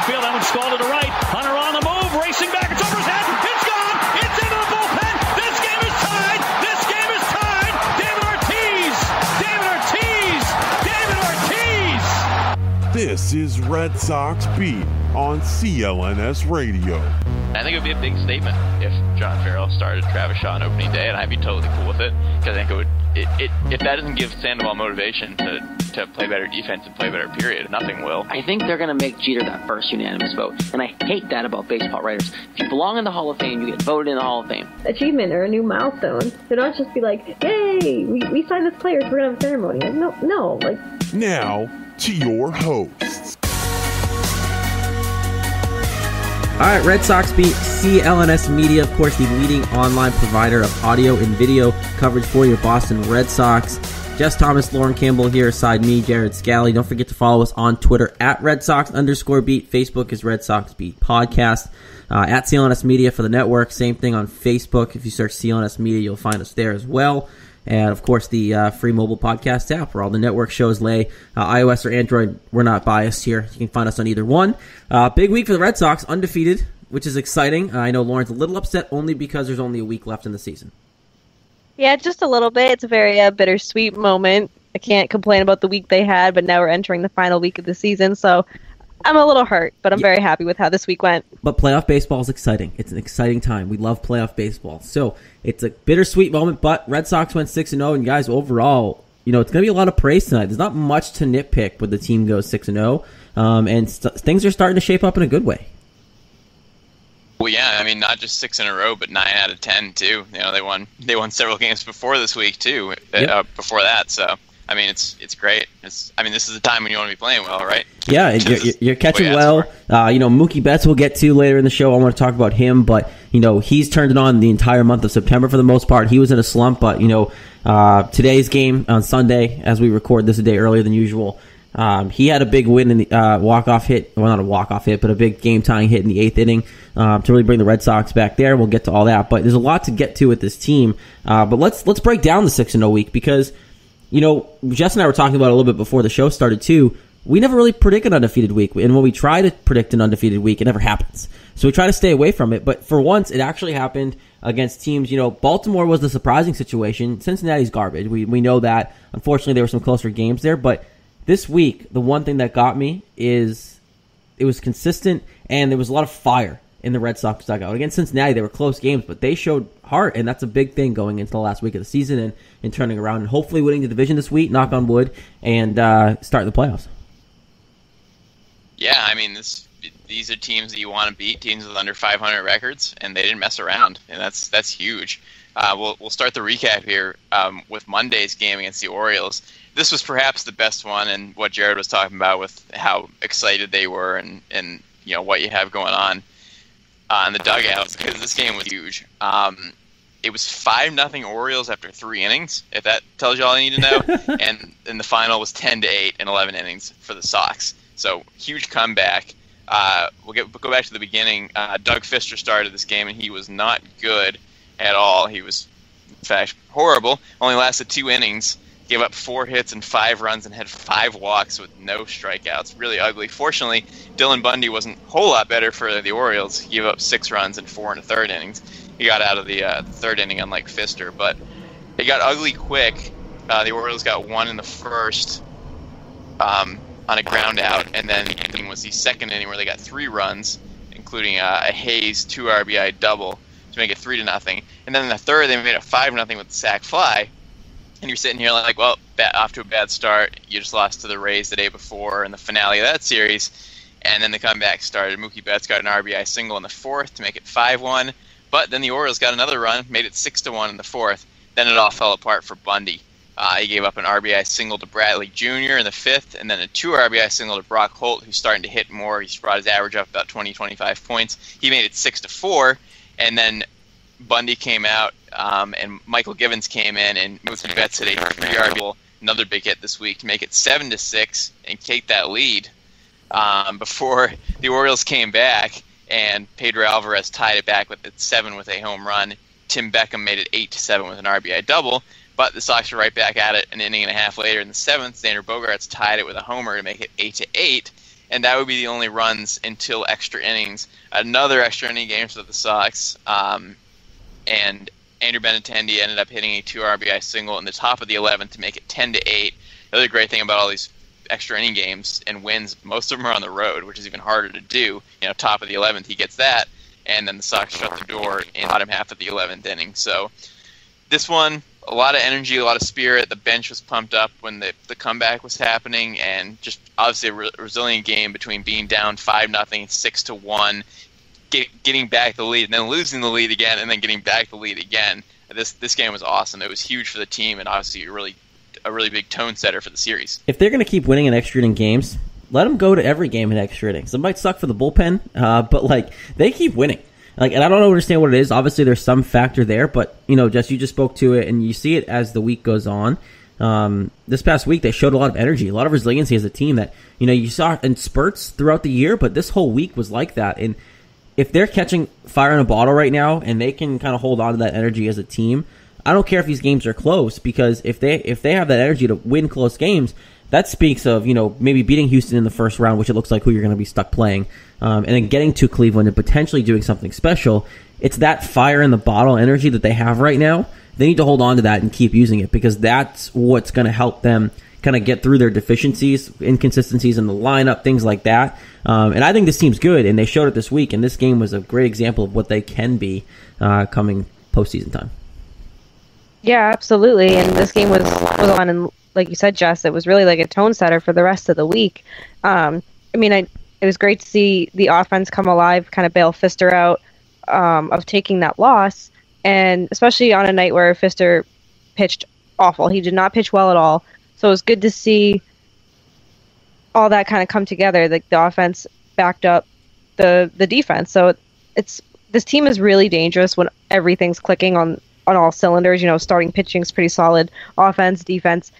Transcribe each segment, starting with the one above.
field. That one's stalled to the right. Hunter on the move, racing back. It's over his head. It's gone. It's into the bullpen. This game is tied. This game is tied. David Ortiz. David Ortiz. David Ortiz. This is Red Sox Beat on CLNS Radio. I think it would be a big statement if John Farrell started Travis Shaw on opening day, and I'd be totally cool with it, because I think it would. If that doesn't give Sandoval motivation to play better defense and play better, period, nothing will. I think they're going to make Jeter that first unanimous vote, and I hate that about baseball writers. If you belong in the Hall of Fame, you get voted in the Hall of Fame. Achievement or a new milestone. They don't just be like, yay, we signed this player, so we're going to have a ceremony. Like, no. Now, to your hosts. All right, Red Sox Beat, CLNS Media, of course, the leading online provider of audio and video coverage for your Boston Red Sox. Jess Thomas, Lauren Campbell here, aside me, Jared Scally. Don't forget to follow us on Twitter at Red Sox_Beat. Facebook is Red Sox Beat Podcast. At CLNS Media for the network. Same thing on Facebook. If you search CLNS Media, you'll find us there as well. And, of course, the free mobile podcast app where all the network shows lay. iOS or Android, we're not biased here. You can find us on either one. Big week for the Red Sox, undefeated, which is exciting. I know Lauren's a little upset only because there's only a week left in the season. Yeah, just a little bit. It's a very bittersweet moment. I can't complain about the week they had, but now we're entering the final week of the season, so I'm a little hurt, but I'm very happy with how this week went. But playoff baseball is exciting. It's an exciting time. We love playoff baseball. So it's a bittersweet moment, but Red Sox went 6-0, and guys, overall, it's going to be a lot of praise tonight. There's not much to nitpick when the team goes 6-0, and things are starting to shape up in a good way. Well, yeah, I mean, not just 6 in a row, but 9 out of 10 too. They won several games before this week too. Yep. Before that, so. I mean, it's great. This is the time when you want to be playing well, right? Yeah, you're catching well. Mookie Betts we'll get to later in the show. I want to talk about him, but he's turned it on the entire month of September for the most part. He was in a slump, but today's game on Sunday, as we record this a day earlier than usual, he had a big win in the walk-off hit. Well, not a walk-off hit, but a big game-tying hit in the 8th inning to really bring the Red Sox back there. We'll get to all that, but there's a lot to get to with this team. But let's break down the 6-0 week because. Jess and I were talking about it a little bit before the show started, too. We never really predict an undefeated week. And when we try to predict an undefeated week, it never happens. So we try to stay away from it. But for once, it actually happened against teams. Baltimore was the surprising situation. Cincinnati's garbage. We know that. Unfortunately, there were some closer games there. But this week, the one thing that got me is it was consistent, and there was a lot of fire in the Red Sox dugout. Against Cincinnati, they were close games, but they showed heart, and that's a big thing going into the last week of the season and turning around and hopefully winning the division this week, knock on wood, and start the playoffs. Yeah, I mean, these are teams that you want to beat, teams with under 500 records, and they didn't mess around, and that's huge. We'll start the recap here with Monday's game against the Orioles. This was perhaps the best one, and what Jared was talking about with how excited they were and what you have going on in the dugouts, because this game was huge. It was 5-0 Orioles after 3 innings, if that tells you all you need to know. and the final was 10-8 in 11 innings for the Sox. So huge comeback. We'll go back to the beginning. Doug Fister started this game, and he was not good at all. He was, in fact, horrible. Only lasted 2 innings. Gave up 4 hits and 5 runs and had 5 walks with no strikeouts. Really ugly. Fortunately, Dylan Bundy wasn't a whole lot better for the Orioles. He gave up 6 runs and 4 in the 3rd innings. He got out of the 3rd inning, unlike Fister. But it got ugly quick. The Orioles got 1 in the 1st on a ground out. And then it was the 2nd inning where they got 3 runs, including a Hayes 2 RBI double to make it 3-0. And then in the 3rd, they made it 5-0 with the sac fly. And you're sitting here like, well, off to a bad start. You just lost to the Rays the day before in the finale of that series. And then the comeback started. Mookie Betts got an RBI single in the 4th to make it 5-1. But then the Orioles got another run, made it 6-1 in the 4th. Then it all fell apart for Bundy. He gave up an RBI single to Bradley Jr. in the 5th, and then a 2 RBI single to Brock Holt, who's starting to hit more. He's brought his average up about 20-25 points. He made it 6-4, and then Bundy came out, and Michael Givens came in, and Mookie Betts hit a 3 RBI, another big hit this week to make it 7-6 and take that lead before the Orioles came back, and Pedro Alvarez tied it back with 7 with a home run. Tim Beckham made it 8-7 with an RBI double, but the Sox were right back at it an inning and a half later in the 7th. Xander Bogaerts tied it with a homer to make it 8-8, and that would be the only runs until extra innings. Another extra inning game for the Sox, and Andrew Benintendi ended up hitting a 2 RBI single in the top of the 11th to make it 10-8. The other great thing about all these extra inning games and wins, most of them are on the road, which is even harder to do. Top of the 11th, he gets that, and then the Sox shut the door in the bottom half of the 11th inning. So this one, a lot of energy, a lot of spirit. The bench was pumped up when the comeback was happening, and just obviously a resilient game between being down 5-0, 6-1, getting back the lead, and then losing the lead again, and then getting back the lead again. This game was awesome. It was huge for the team, and obviously a really big tone setter for the series. If they're going to keep winning in extra inning games, let them go to every game in extra innings. It might suck for the bullpen, but they keep winning. And I don't understand what it is. Obviously, there's some factor there, but Jess, you just spoke to it, and you see it as the week goes on. This past week, they showed a lot of energy, a lot of resiliency as a team that you saw in spurts throughout the year, but this whole week was like that. And if they're catching fire in a bottle right now, and they can kind of hold on to that energy as a team, I don't care if these games are close, because if they have that energy to win close games, that speaks of maybe beating Houston in the first round, which it looks like who you're going to be stuck playing, and then getting to Cleveland and potentially doing something special. It's that fire in the bottle energy that they have right now. They need to hold on to that and keep using it, because that's what's going to help them kind of get through their deficiencies, inconsistencies in the lineup, things like that. And I think this team's good, and they showed it this week, and this game was a great example of what they can be postseason time. Yeah, absolutely. And this game was on, and like you said, Jess, it was really like a tone setter for the rest of the week. It was great to see the offense come alive, kind of bail Fister out of taking that loss, and especially on a night where Fister pitched awful. He did not pitch well at all. So it was good to see all that kind of come together. Like the offense backed up the defense. So this team is really dangerous when everything's clicking on all cylinders. Starting pitching is pretty solid, offense, defense,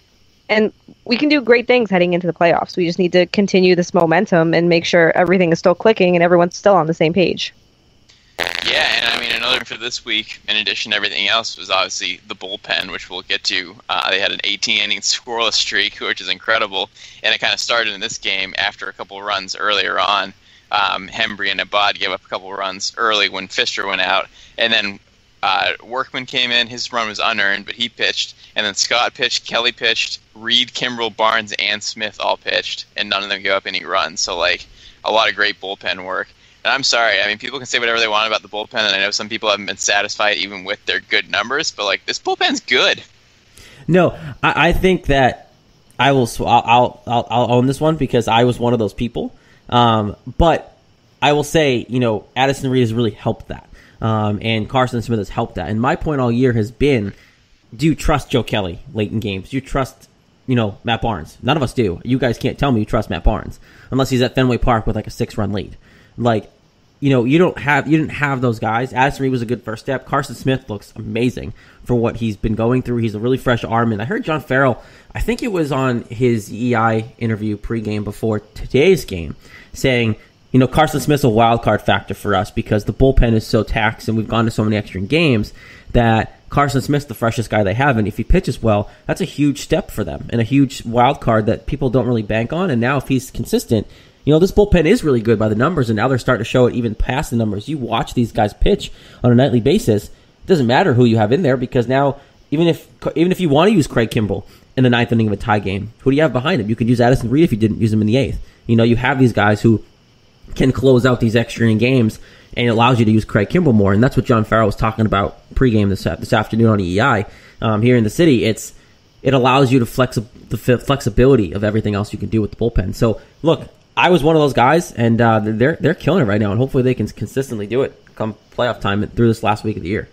and we can do great things heading into the playoffs. We just need to continue this momentum and make sure everything is still clicking and everyone's still on the same page. Yeah, and another for this week, in addition to everything else, was obviously the bullpen, which we'll get to. They had an 18-inning scoreless streak, which is incredible, and it kind of started in this game after a couple of runs earlier on. Hembry and Abad gave up a couple of runs early when Fister went out, and then Workman came in. His run was unearned, but he pitched, and then Scott pitched, Kelly pitched, Reed, Kimbrel, Barnes, and Smith all pitched, and none of them gave up any runs. So, a lot of great bullpen work. And I'm sorry, people can say whatever they want about the bullpen, and I know some people haven't been satisfied even with their good numbers, but this bullpen's good. No, I think that I'll own this one, because I was one of those people. But I will say, Addison Reed has really helped that. And Carson Smith has helped that. And my point all year has been, do you trust Joe Kelly late in games? Do you trust, Matt Barnes? None of us do. You guys can't tell me you trust Matt Barnes unless he's at Fenway Park with a 6-run lead. You didn't have those guys. Addison Reed was a good first step. Carson Smith looks amazing for what he's been going through. He's a really fresh arm. And I heard John Farrell, I think it was on his EI interview pregame before today's game, saying, Carson Smith's a wild card factor for us because the bullpen is so taxed and we've gone to so many extra games that Carson Smith's the freshest guy they have, and if he pitches well, that's a huge step for them and a huge wild card that people don't really bank on. And now if he's consistent, this bullpen is really good by the numbers, and now they're starting to show it even past the numbers. You watch these guys pitch on a nightly basis, it doesn't matter who you have in there, because now even if you want to use Craig Kimbrel in the 9th inning of a tie game, who do you have behind him? You could use Addison Reed if you didn't use him in the 8th. You have these guys who can close out these extra inning games, and it allows you to use Craig Kimbrel more, and that's what John Farrell was talking about pregame this afternoon on EEI here in the city. It allows you to the flexibility of everything else you can do with the bullpen. So look, I was one of those guys, and they're killing it right now, and hopefully they can consistently do it come playoff time through this last week of the year.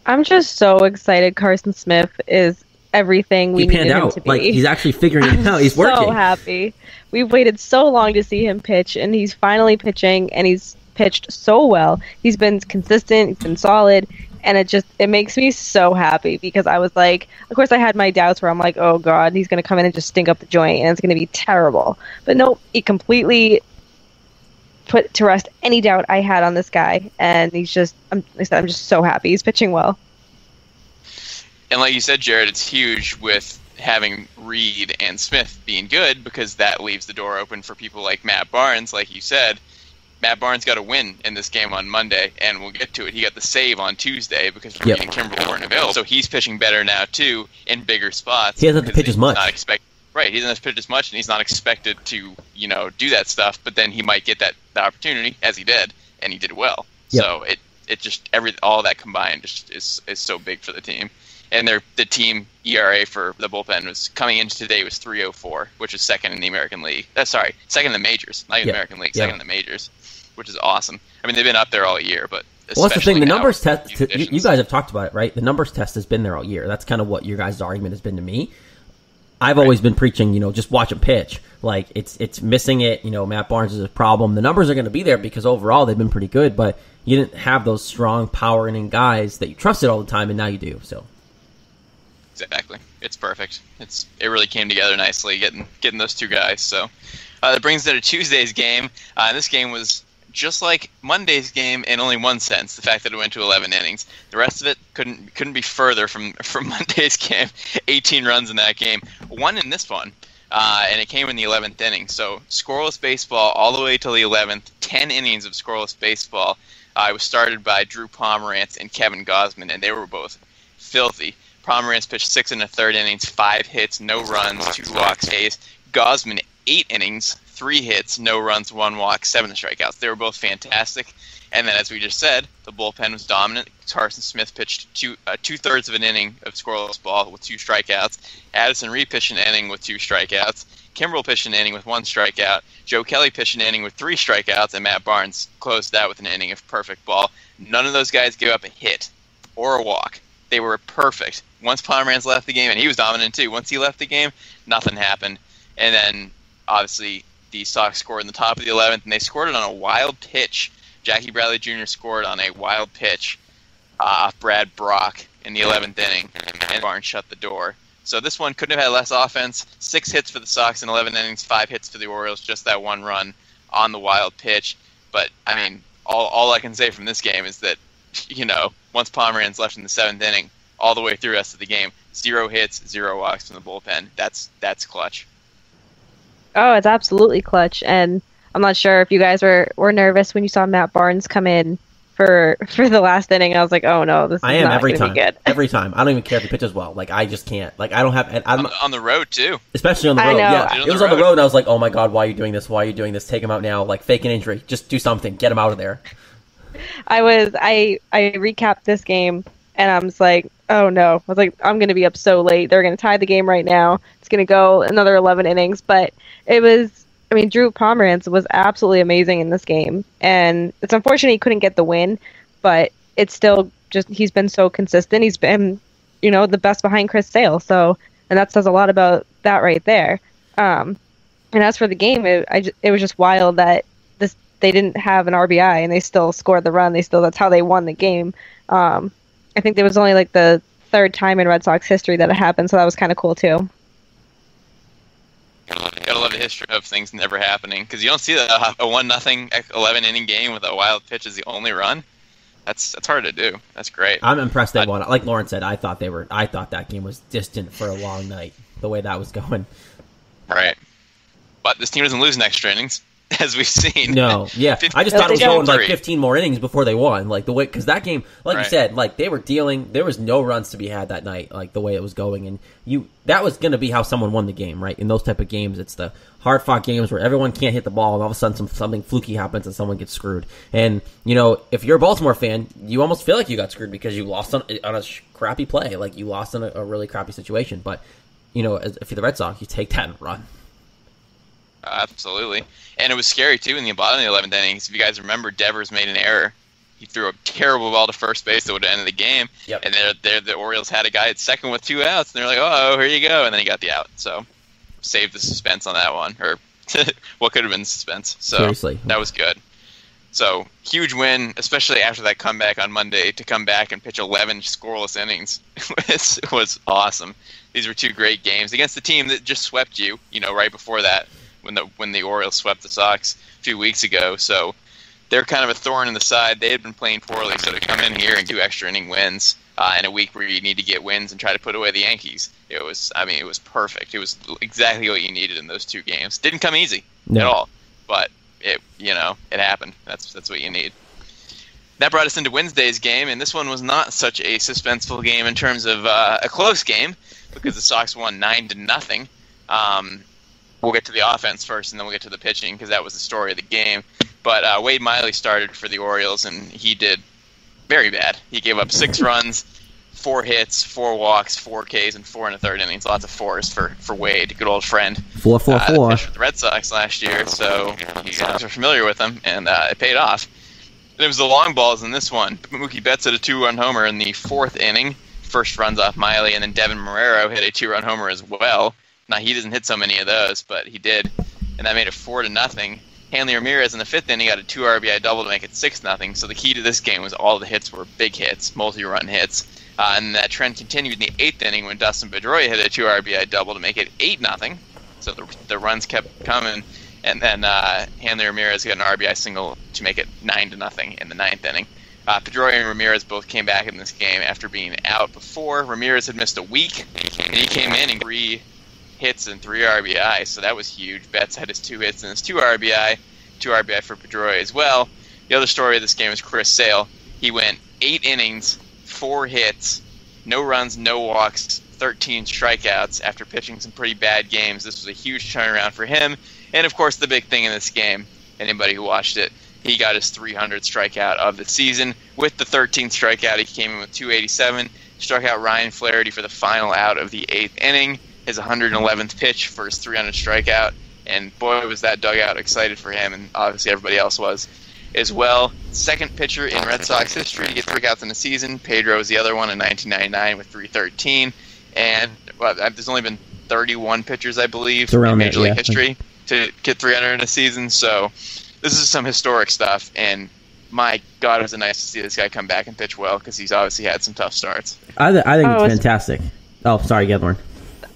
I'm just so excited. Carson Smith is everything we needed him to be. He's actually figuring it out. He's working. So happy. We've waited so long to see him pitch, and he's finally pitching, and he's pitched so well. He's been consistent. He's been solid. And it makes me so happy, because I was like, of course I had my doubts where I'm like, oh God, he's going to come in and just stink up the joint and it's going to be terrible. But no, he completely put to rest any doubt I had on this guy. And I'm just so happy. He's pitching well. And like you said, Jared, it's huge with having Reed and Smith being good, because that leaves the door open for people like Matt Barnes, like you said. Matt Barnes got a win in this game on Monday, and we'll get to it. He got the save on Tuesday because Reed and Kimbrel weren't available. So he's pitching better now, too, in bigger spots. He doesn't have to pitch as much. Right, he doesn't have to pitch as much, and he's not expected to, do that stuff, but then he might get that opportunity, as he did, and he did well. Yep. So it just, all that combined just is so big for the team. And the team ERA for the bullpen was coming into today was 3.04, which is second in the American League. Second in the majors, not even American League, second in the majors, which is awesome. I mean, they've been up there all year, but well, that's the thing. The numbers test. You guys have talked about it, right? The numbers test has been there all year. That's kind of what your guys' argument has been to me. I've always been preaching, just watch him pitch. Like it's missing it. Matt Barnes is a problem. The numbers are going to be there because overall they've been pretty good, but you didn't have those strong power inning guys that you trusted all the time, and now you do. So. Exactly. It's perfect. It really came together nicely, getting those two guys. So that brings us to Tuesday's game. And this game was just like Monday's game in only one sense, the fact that it went to 11 innings. The rest of it couldn't be further from Monday's game. 18 runs in that game. One in this one, and it came in the 11th inning. So scoreless baseball all the way till the 11th. 10 innings of scoreless baseball. It was started by Drew Pomerantz and Kevin Gausman, and they were both filthy. Pomerantz pitched 6 1/3 innings, 5 hits, no runs, 2 walks, A's. Gausman, 8 innings, 3 hits, no runs, 1 walk, 7 strikeouts. They were both fantastic. And then, as we just said, the bullpen was dominant. Carson Smith pitched 2/3 of an inning of scoreless ball with 2 strikeouts. Addison Reed pitched an inning with 2 strikeouts. Kimbrel pitched an inning with 1 strikeout. Joe Kelly pitched an inning with 3 strikeouts, and Matt Barnes closed that with an inning of perfect ball. None of those guys gave up a hit or a walk. They were perfect. Once Pomerantz left the game, and he was dominant too, once he left the game, nothing happened. And then, obviously, the Sox scored in the top of the 11th, and they scored it on a wild pitch. Jackie Bradley Jr. scored on a wild pitch off Brad Brock in the 11th inning, and Barnes shut the door. So this one couldn't have had less offense. 6 hits for the Sox in 11 innings, 5 hits for the Orioles, just that 1 run on the wild pitch. But, I mean, all I can say from this game is that, once Pomerantz left in the 7th inning, all the way through the rest of the game, 0 hits, 0 walks from the bullpen. That's clutch. Oh, it's absolutely clutch. And I'm not sure if you guys were nervous when you saw Matt Barnes come in for the last inning. I was like, oh no, this is not going to be good. Every time. I don't even care if he pitches well. Like, I just can't. Like, I don't have... I'm on the road, too. Especially on the road, yeah. It was on the road, and I was like, oh my god, why are you doing this? Why are you doing this? Take him out now. Like, fake an injury. Just do something. Get him out of there. I recapped this game, and I was like, oh no. I was like, I'm going to be up so late. They're going to tie the game right now. It's going to go another 11 innings. But it was, Drew Pomerantz was absolutely amazing in this game. And it's unfortunate he couldn't get the win, but it's still just, he's been so consistent. He's been, the best behind Chris Sale. So, and that says a lot about that right there. And as for the game, it was just wild that they didn't have an RBI and they still scored the run. That's how they won the game. I think there was only like the 3rd time in Red Sox history that it happened, so that was kind of cool too. Gotta love the history of things never happening, because you don't see a 1-0 11 inning game with a wild pitch as the only run. That's hard to do. That's great. I'm impressed they won. Like Lauren said, I thought that game was distant for a long night, the way that was going. Right. But this team doesn't lose in extra innings, as we've seen. No, yeah. I just thought it was going like 15 more innings before they won. Like the way, because that game, like you said, like they were dealing. There was no runs to be had that night. Like the way it was going, and that was going to be how someone won the game, right? In those type of games, it's the hard fought games where everyone can't hit the ball, and all of a sudden something fluky happens and someone gets screwed. And if you're a Baltimore fan, you almost feel like you got screwed because you lost on a crappy play. Like you lost in a really crappy situation. But if you're the Red Sox, you take that and run. Absolutely. And it was scary, too, in the bottom of the 11th inning. If you guys remember, Devers made an error. He threw a terrible ball to first base that would have ended the game. Yep. And the Orioles had a guy at second with 2 outs. And they're like, oh, here you go. And then he got the out. So saved the suspense on that one. Or what could have been suspense. So seriously. That was good. So huge win, especially after that comeback on Monday, to come back and pitch 11 scoreless innings was awesome. These were 2 great games against the team that just swept you, right before that. When the Orioles swept the Sox a few weeks ago. So they're kind of a thorn in the side. They had been playing poorly, so to come in here and 2 extra inning wins in a week where you need to get wins and try to put away the Yankees. It was perfect. It was exactly what you needed in those 2 games. Didn't come easy at all, but it happened. That's what you need. That brought us into Wednesday's game, and this one was not such a suspenseful game in terms of a close game because the Sox won 9-0. We'll get to the offense first, and then we'll get to the pitching because that was the story of the game. But Wade Miley started for the Orioles, and he did very bad. He gave up 6 runs, 4 hits, 4 walks, 4 Ks, and 4 1/3 innings. Lots of 4s for Wade, good old friend. 4-4-4. Pitched with the Red Sox last year, so you guys are familiar with him, and it paid off. And it was the long balls in this one. Mookie Betts hit a 2-run homer in the 4th inning. First runs off Miley, and then Devin Marrero hit a 2-run homer as well. Now, he doesn't hit so many of those, but he did, and that made it 4-0. Hanley Ramirez in the 5th inning got a 2 RBI double to make it 6-0. So the key to this game was all the hits were big hits, multi-run hits. And that trend continued in the 8th inning when Dustin Pedroia hit a 2 RBI double to make it 8-0. So the runs kept coming. And then Hanley Ramirez got an RBI single to make it 9-0 in the 9th inning. Pedroia and Ramirez both came back in this game after being out before. Ramirez had missed a week, and he came in and 3 hits and 3 RBI, so that was huge. Betts had his 2 hits and his 2 RBI for Pedroia as well. The other story of this game is Chris Sale. He went 8 innings, 4 hits, no runs, no walks, 13 strikeouts after pitching some pretty bad games. This was a huge turnaround for him. And, of course, the big thing in this game, anybody who watched it, he got his 300th strikeout of the season. With the 13th strikeout, he came in with 287, struck out Ryan Flaherty for the final out of the 8th inning, his 111th pitch for his 300th strikeout. And, boy, was that dugout excited for him, and obviously everybody else was as well. Second pitcher in Red Sox history to get 3 outs in a season. Pedro was the other one in 1999 with 313. And there's only been 31 pitchers, I believe, in Major League history to get 300 in a season. So this is some historic stuff. And my God, it was nice to see this guy come back and pitch well because he's obviously had some tough starts. I think it's fantastic. Oh, sorry, Gedlorn.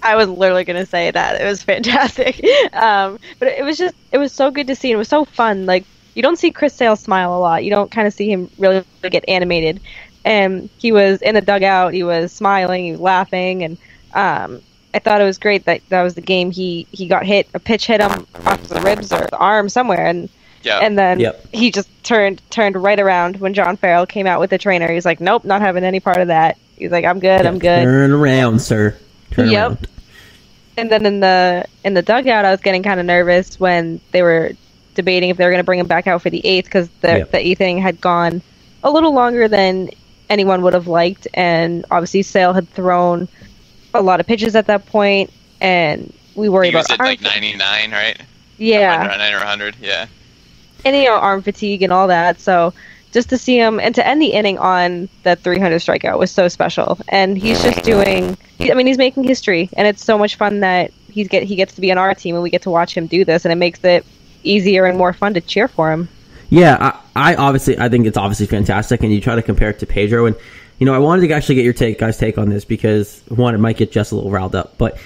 I was literally going to say that. It was fantastic. But it was so good to see. It was so fun. Like, you don't see Chris Sale smile a lot. You don't kind of see him really get animated. And he was in the dugout. He was smiling. He was laughing. And I thought it was great that was the game. He got hit. A pitch hit him off the ribs or the arm somewhere. And then he just turned right around when John Farrell came out with the trainer. He's like, nope, not having any part of that. He's like, I'm good. I'm good. Turn around, sir. Turn around. And then in the dugout, I was getting kind of nervous when they were debating if they were going to bring him back out for the 8th because the 8th inning had gone a little longer than anyone would have liked, and obviously Sale had thrown a lot of pitches at that point, and we worried about arm like 99, right? Yeah, 99 or 100, yeah. And arm fatigue and all that. So just to see him and to end the inning on that 300 strikeout was so special. And he's just doing. He's making history, and it's so much fun that he gets to be on our team, and we get to watch him do this, and it makes it easier and more fun to cheer for him. Yeah, I think it's obviously fantastic, and you try to compare it to Pedro, and I wanted to actually get your guys' take on this because one, it might get Jess a little riled up, but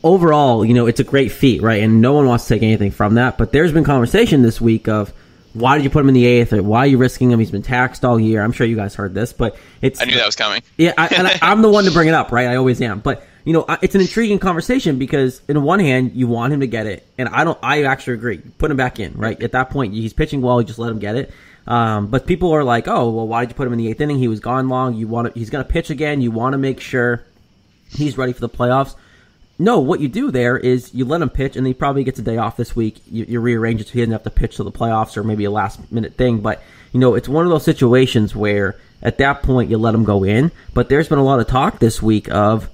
overall, it's a great feat, right? And no one wants to take anything from that, but there's been conversation this week of why did you put him in the 8th, or why are you risking him? He's been taxed all year. I'm sure you guys heard this, but I knew that was coming. Yeah, I'm the one to bring it up, right? I always am, but it's an intriguing conversation because in one hand, you want him to get it, and I actually agree. Put him back in, right? At that point, he's pitching well, you just let him get it. But people are like, oh, well, why did you put him in the 8th inning? He was gone long. He's going to pitch again. You want to make sure he's ready for the playoffs. No, what you do there is you let him pitch, and he probably gets a day off this week. You rearrange it so he doesn't have to pitch to the playoffs or maybe a last-minute thing. But, it's one of those situations where at that point you let him go in. But there's been a lot of talk this week of,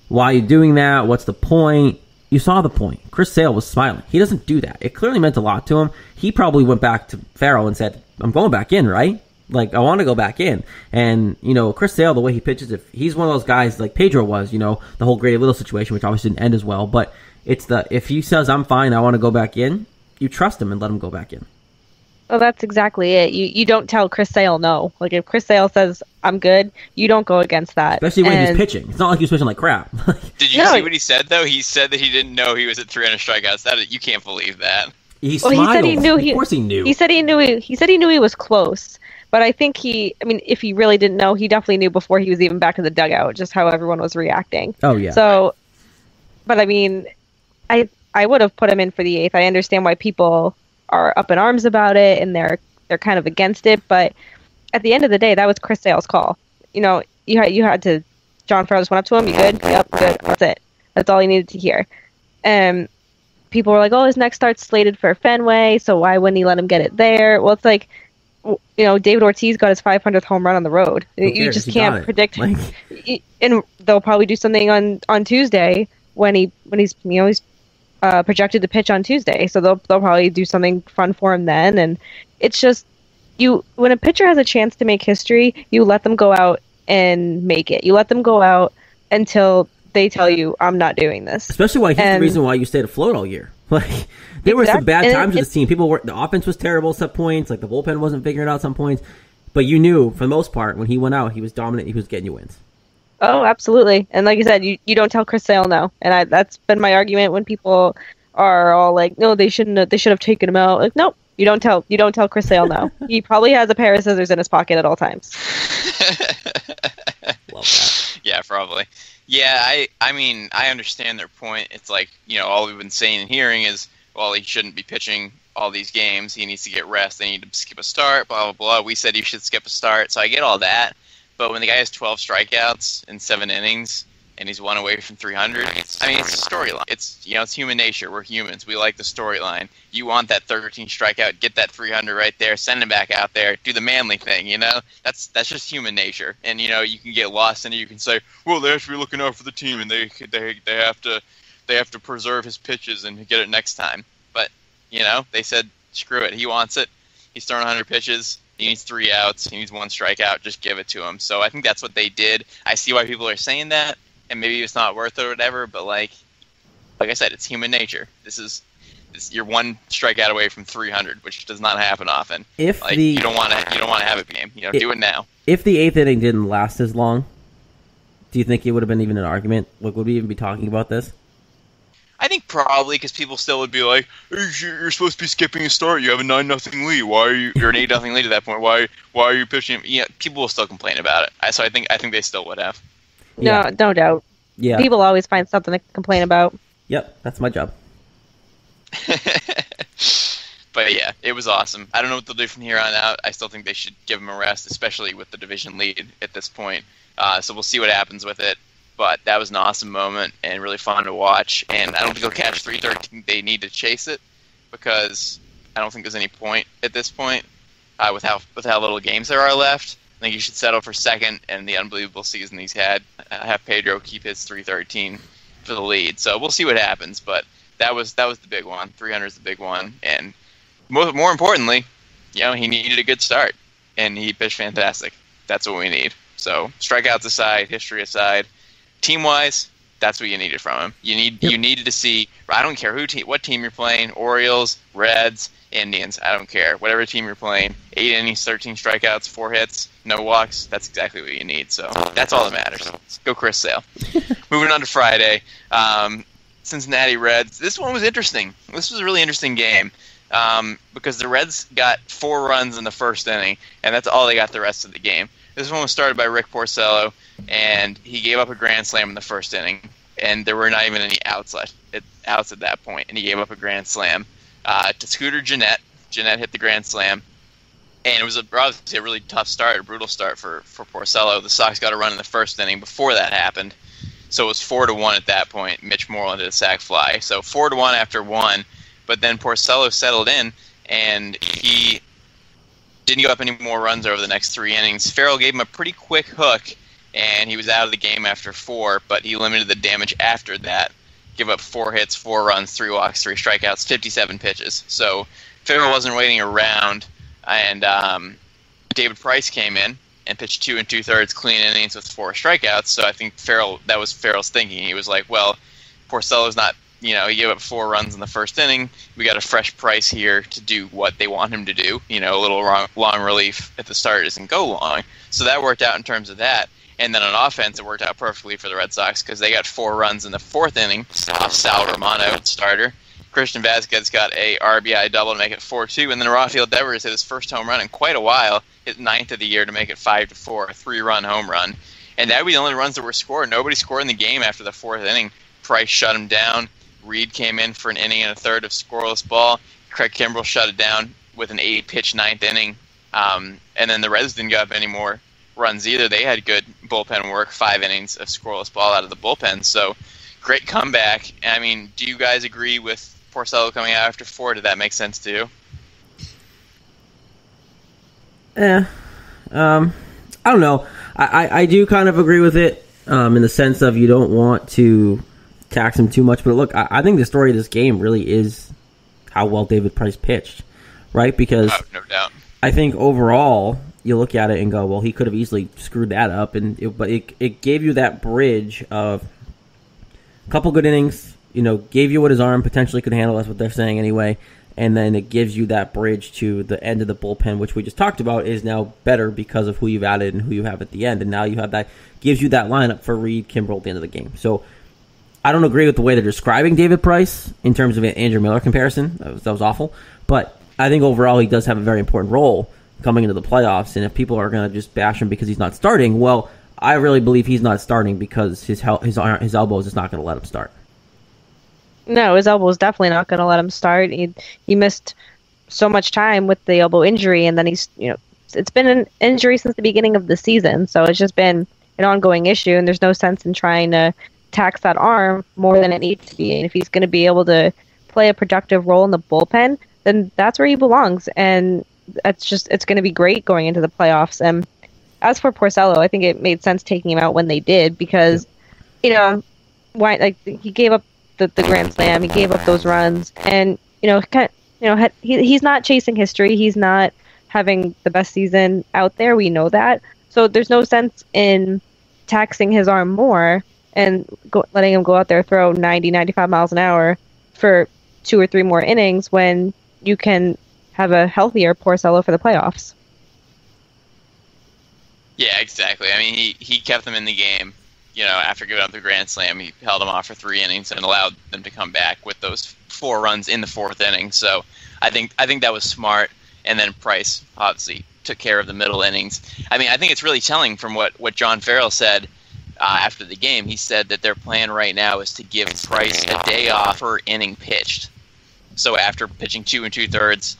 why are you doing that? What's the point? You saw the point. Chris Sale was smiling. He doesn't do that. It clearly meant a lot to him. He probably went back to Farrell and said, I'm going back in, right? Like, I want to go back in. And, Chris Sale, the way he pitches, if he's one of those guys like Pedro was, the whole Grady Little situation, which obviously didn't end as well. But it's if he says, I'm fine, I want to go back in, you trust him and let him go back in. Well, that's exactly it. You don't tell Chris Sale no. Like, if Chris Sale says, I'm good, you don't go against that. Especially when he's pitching. It's not like he's pitching like crap. Did you see what he said, though? He said that he didn't know he was at 300 strikeouts. You can't believe that. He smiled. He said he knew. Of course he knew. He said he knew he was close. But I think if he really didn't know, he definitely knew before he was even back in the dugout, just how everyone was reacting. Oh, yeah. So, but I mean, I would have put him in for the 8th. I understand why people are up in arms about it and they're kind of against it, but at the end of the day, that was Chris Sale's call. You had to. John Farrell just went up to him. You good? Yep, good. That's it. That's all he needed to hear. And people were like, "Oh, his next start's slated for Fenway, so why wouldn't he let him get it there?" Well, it's like, David Ortiz got his 500th home run on the road. You just can't predict. And they'll probably do something on Tuesday when he's projected to pitch on Tuesday. So they'll probably do something fun for him then. And it's just when a pitcher has a chance to make history, you let them go out and make it. You let them go out until they tell you, "I'm not doing this." Especially why he's the reason why you stayed afloat all year. Like there were some bad times with this team. The offense was terrible at some points. Like the bullpen wasn't figuring it out some points. But you knew for the most part when he went out, he was dominant. He was getting you wins. Oh, absolutely. And like I said, you don't tell Chris Sale no. And that's been my argument when people are all like, "No, they shouldn't. They should have taken him out." Like, nope. You don't tell Chris Sale no. He probably has a pair of scissors in his pocket at all times. Love that. Yeah, probably. Yeah, I mean, I understand their point. It's like, all we've been saying and hearing is, well, he shouldn't be pitching all these games. He needs to get rest. They need to skip a start, blah, blah, blah. We said he should skip a start, so I get all that. But when the guy has 12 strikeouts in 7 innings, and he's 1 away from 300. It's a storyline. It's human nature. We're humans. We like the storyline. You want that 13 strikeout, get that 300 right there, send him back out there, do the manly thing. That's just human nature. And you can get lost in it. You can say, well, they have to be looking out for the team, and they have to preserve his pitches and get it next time. But they said, screw it. He wants it. He's throwing 100 pitches. He needs 3 outs. He needs 1 strikeout. Just give it to him. So I think that's what they did. I see why people are saying that. And maybe it's not worth it or whatever, but like I said, it's human nature. You're 1 strikeout away from 300, which does not happen often. You don't want to have a game. Do it now. If the 8th inning didn't last as long, do you think it would have been even an argument? Like, would we even be talking about this? I think probably because people still would be like, hey, "You're supposed to be skipping a start. You have a 9-0 lead. Why are you? You're an 8-0 lead at that point. Why are you pitching?" People will still complain about it. So I think they still would have. No, no doubt. Yeah. People always find something to complain about. Yep, that's my job. But yeah, it was awesome. I don't know what they'll do from here on out. I still think they should give him a rest, especially with the division lead at this point. So we'll see what happens with it. But that was an awesome moment and really fun to watch. And I don't think they'll catch 313. They need to chase it because I don't think there's any point at this point with how little games there are left. I think he should settle for second, and the unbelievable season he's had, have Pedro keep his 313 for the lead. So we'll see what happens, but that was the big one. 300 is the big one, and more importantly, he needed a good start, and he pitched fantastic. That's what we need. So strikeouts aside, history aside, team-wise, that's what you needed from him. You needed to see. I don't care what team you're playing, Orioles, Reds, Indians. I don't care. Whatever team you're playing, 8 innings, 13 strikeouts, 4 hits, no walks. That's exactly what you need. So that's all that matters. Go Chris Sale. Moving on to Friday, Cincinnati Reds. This one was interesting. This was a really interesting game because the Reds got 4 runs in the first inning, and that's all they got the rest of the game. This one was started by Rick Porcello, and he gave up a grand slam in the first inning, and there were not even any outs at that point, and he gave up a grand slam to Scooter Gennett. Gennett hit the grand slam, and it was obviously a really tough start, a brutal start for Porcello. The Sox got a run in the first inning before that happened, so it was 4-1 at that point. Mitch Moreland did a sac fly, so 4-1 after 1, but then Porcello settled in, and he didn't give up any more runs over the next 3 innings. Farrell gave him a pretty quick hook, and he was out of the game after 4, but he limited the damage after that. Give up 4 hits, 4 runs, 3 walks, 3 strikeouts, 57 pitches. So Farrell wasn't waiting around, and David Price came in and pitched 2 2/3 clean innings with 4 strikeouts. So I think that was Farrell's thinking. He was like, well, Porcello's not, he gave up 4 runs in the first inning. We got a fresh Price here to do what they want him to do. A little long relief at the start doesn't go long. So that worked out in terms of that. And then on offense, it worked out perfectly for the Red Sox because they got 4 runs in the 4th inning off Sal Romano, starter. Christian Vasquez got a RBI double to make it 4-2, and then Rafael Devers hit his first home run in quite a while, hit 9th of the year to make it 5-4, a 3-run home run. And that would be the only runs that were scored. Nobody scored in the game after the 4th inning. Price shut him down. Reed came in for an inning and a third of scoreless ball. Craig Kimbrell shut it down with an 8-pitch 9th inning. And then the Reds didn't give up any more runs either. They had good bullpen work, 5 innings of scoreless ball out of the bullpen. So great comeback. I mean, do you guys agree with Porcello coming out after 4? Did that make sense to you? I don't know. I do kind of agree with it in the sense of you don't want to tax him too much. But look, I think the story of this game really is how well David Price pitched, right? Because no doubt. I think overall you look at it and go, well, he could have easily screwed that up, but it gave you that bridge of a couple good innings, gave you what his arm potentially could handle. That's what they're saying anyway. And then it gives you that bridge to the end of the bullpen, which we just talked about is now better because of who you've added and who you have at the end. And now you have that, gives you that lineup for Reed, Kimbrell at the end of the game. So I don't agree with the way they're describing David Price in terms of an Andrew Miller comparison. That was awful. But I think overall he does have a very important role coming into the playoffs. And if people are going to just bash him because he's not starting, well, I really believe he's not starting because his elbow is just not going to let him start. No, his elbow is definitely not going to let him start. He missed so much time with the elbow injury, and then it's been an injury since the beginning of the season, so it's just been an ongoing issue, and there's no sense in trying to tax that arm more than it needs to be. And if he's going to be able to play a productive role in the bullpen, then that's where he belongs, and it's going to be great going into the playoffs. And as for Porcello, I think it made sense taking him out when they did because, he gave up the Grand Slam, he gave up those runs, and he's not chasing history. He's not having the best season out there. We know that. So there's no sense in taxing his arm more and letting him go out there throw 90, 95 miles an hour for 2 or 3 more innings when you can have a healthier Porcello for the playoffs. Yeah, exactly. I mean, he kept them in the game. After giving up the Grand Slam, he held them off for 3 innings and allowed them to come back with those 4 runs in the 4th inning. So I think that was smart. And then Price obviously took care of the middle innings. I mean, I think it's really telling from what John Farrell said after the game. He said that their plan right now is to give Price a day off per inning pitched. So after pitching 2 2/3,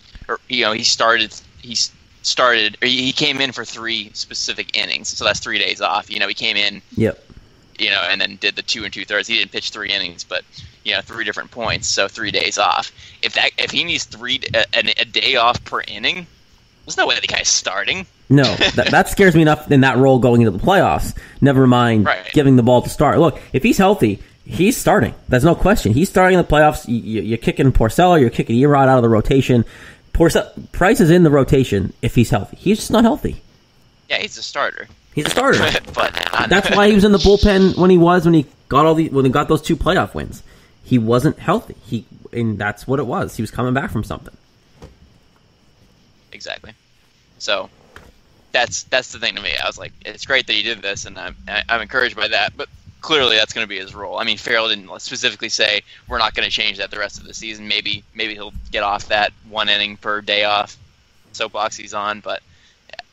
he came in for 3 specific innings. So that's 3 days off. He came in. Yep. And then did the 2 2/3. He didn't pitch 3 innings, but 3 different points, so 3 days off. If he needs a day off per inning, there's no way the guy's starting. No, that scares me enough in that role going into the playoffs. Never mind giving the ball to start. Look, if he's healthy, he's starting. There's no question. He's starting in the playoffs. You're kicking Porcello, you're kicking Erod out of the rotation. Price is in the rotation if he's healthy. He's just not healthy. Yeah, he's a starter. He's a starter. But that's why he was in the bullpen when he got those 2 playoff wins. He wasn't healthy. And that's what it was. He was coming back from something. Exactly. So that's the thing to me. I was like, it's great that he did this, and I'm encouraged by that. But clearly, that's going to be his role. I mean, Farrell didn't specifically say we're not going to change that the rest of the season. Maybe he'll get off that 1 inning per day off soapbox he's on, but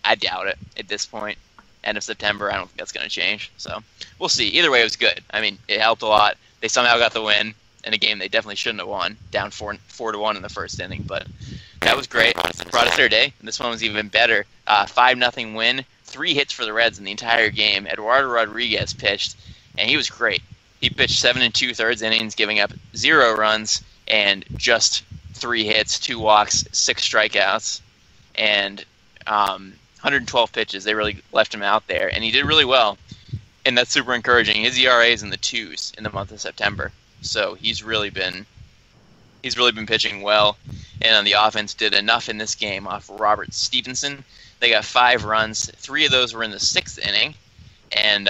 I doubt it at this point. End of September, I don't think that's going to change. So we'll see. Either way, it was good. I mean, it helped a lot. They somehow got the win in a game they definitely shouldn't have won, down 4-1 in the first inning. But that was great. Brought us their day. And this one was even better. 5-0 win. 3 hits for the Reds in the entire game. Eduardo Rodriguez pitched, and he was great. He pitched 7 2/3 innings, giving up 0 runs and just 3 hits, 2 walks, 6 strikeouts, and 112 pitches. They really left him out there, and he did really well, and that's super encouraging. His ERA is in the 2s in the month of September, so he's really been pitching well. And on the offense, did enough in this game off Robert Stevenson. They got 5 runs. 3 of those were in the 6th inning, and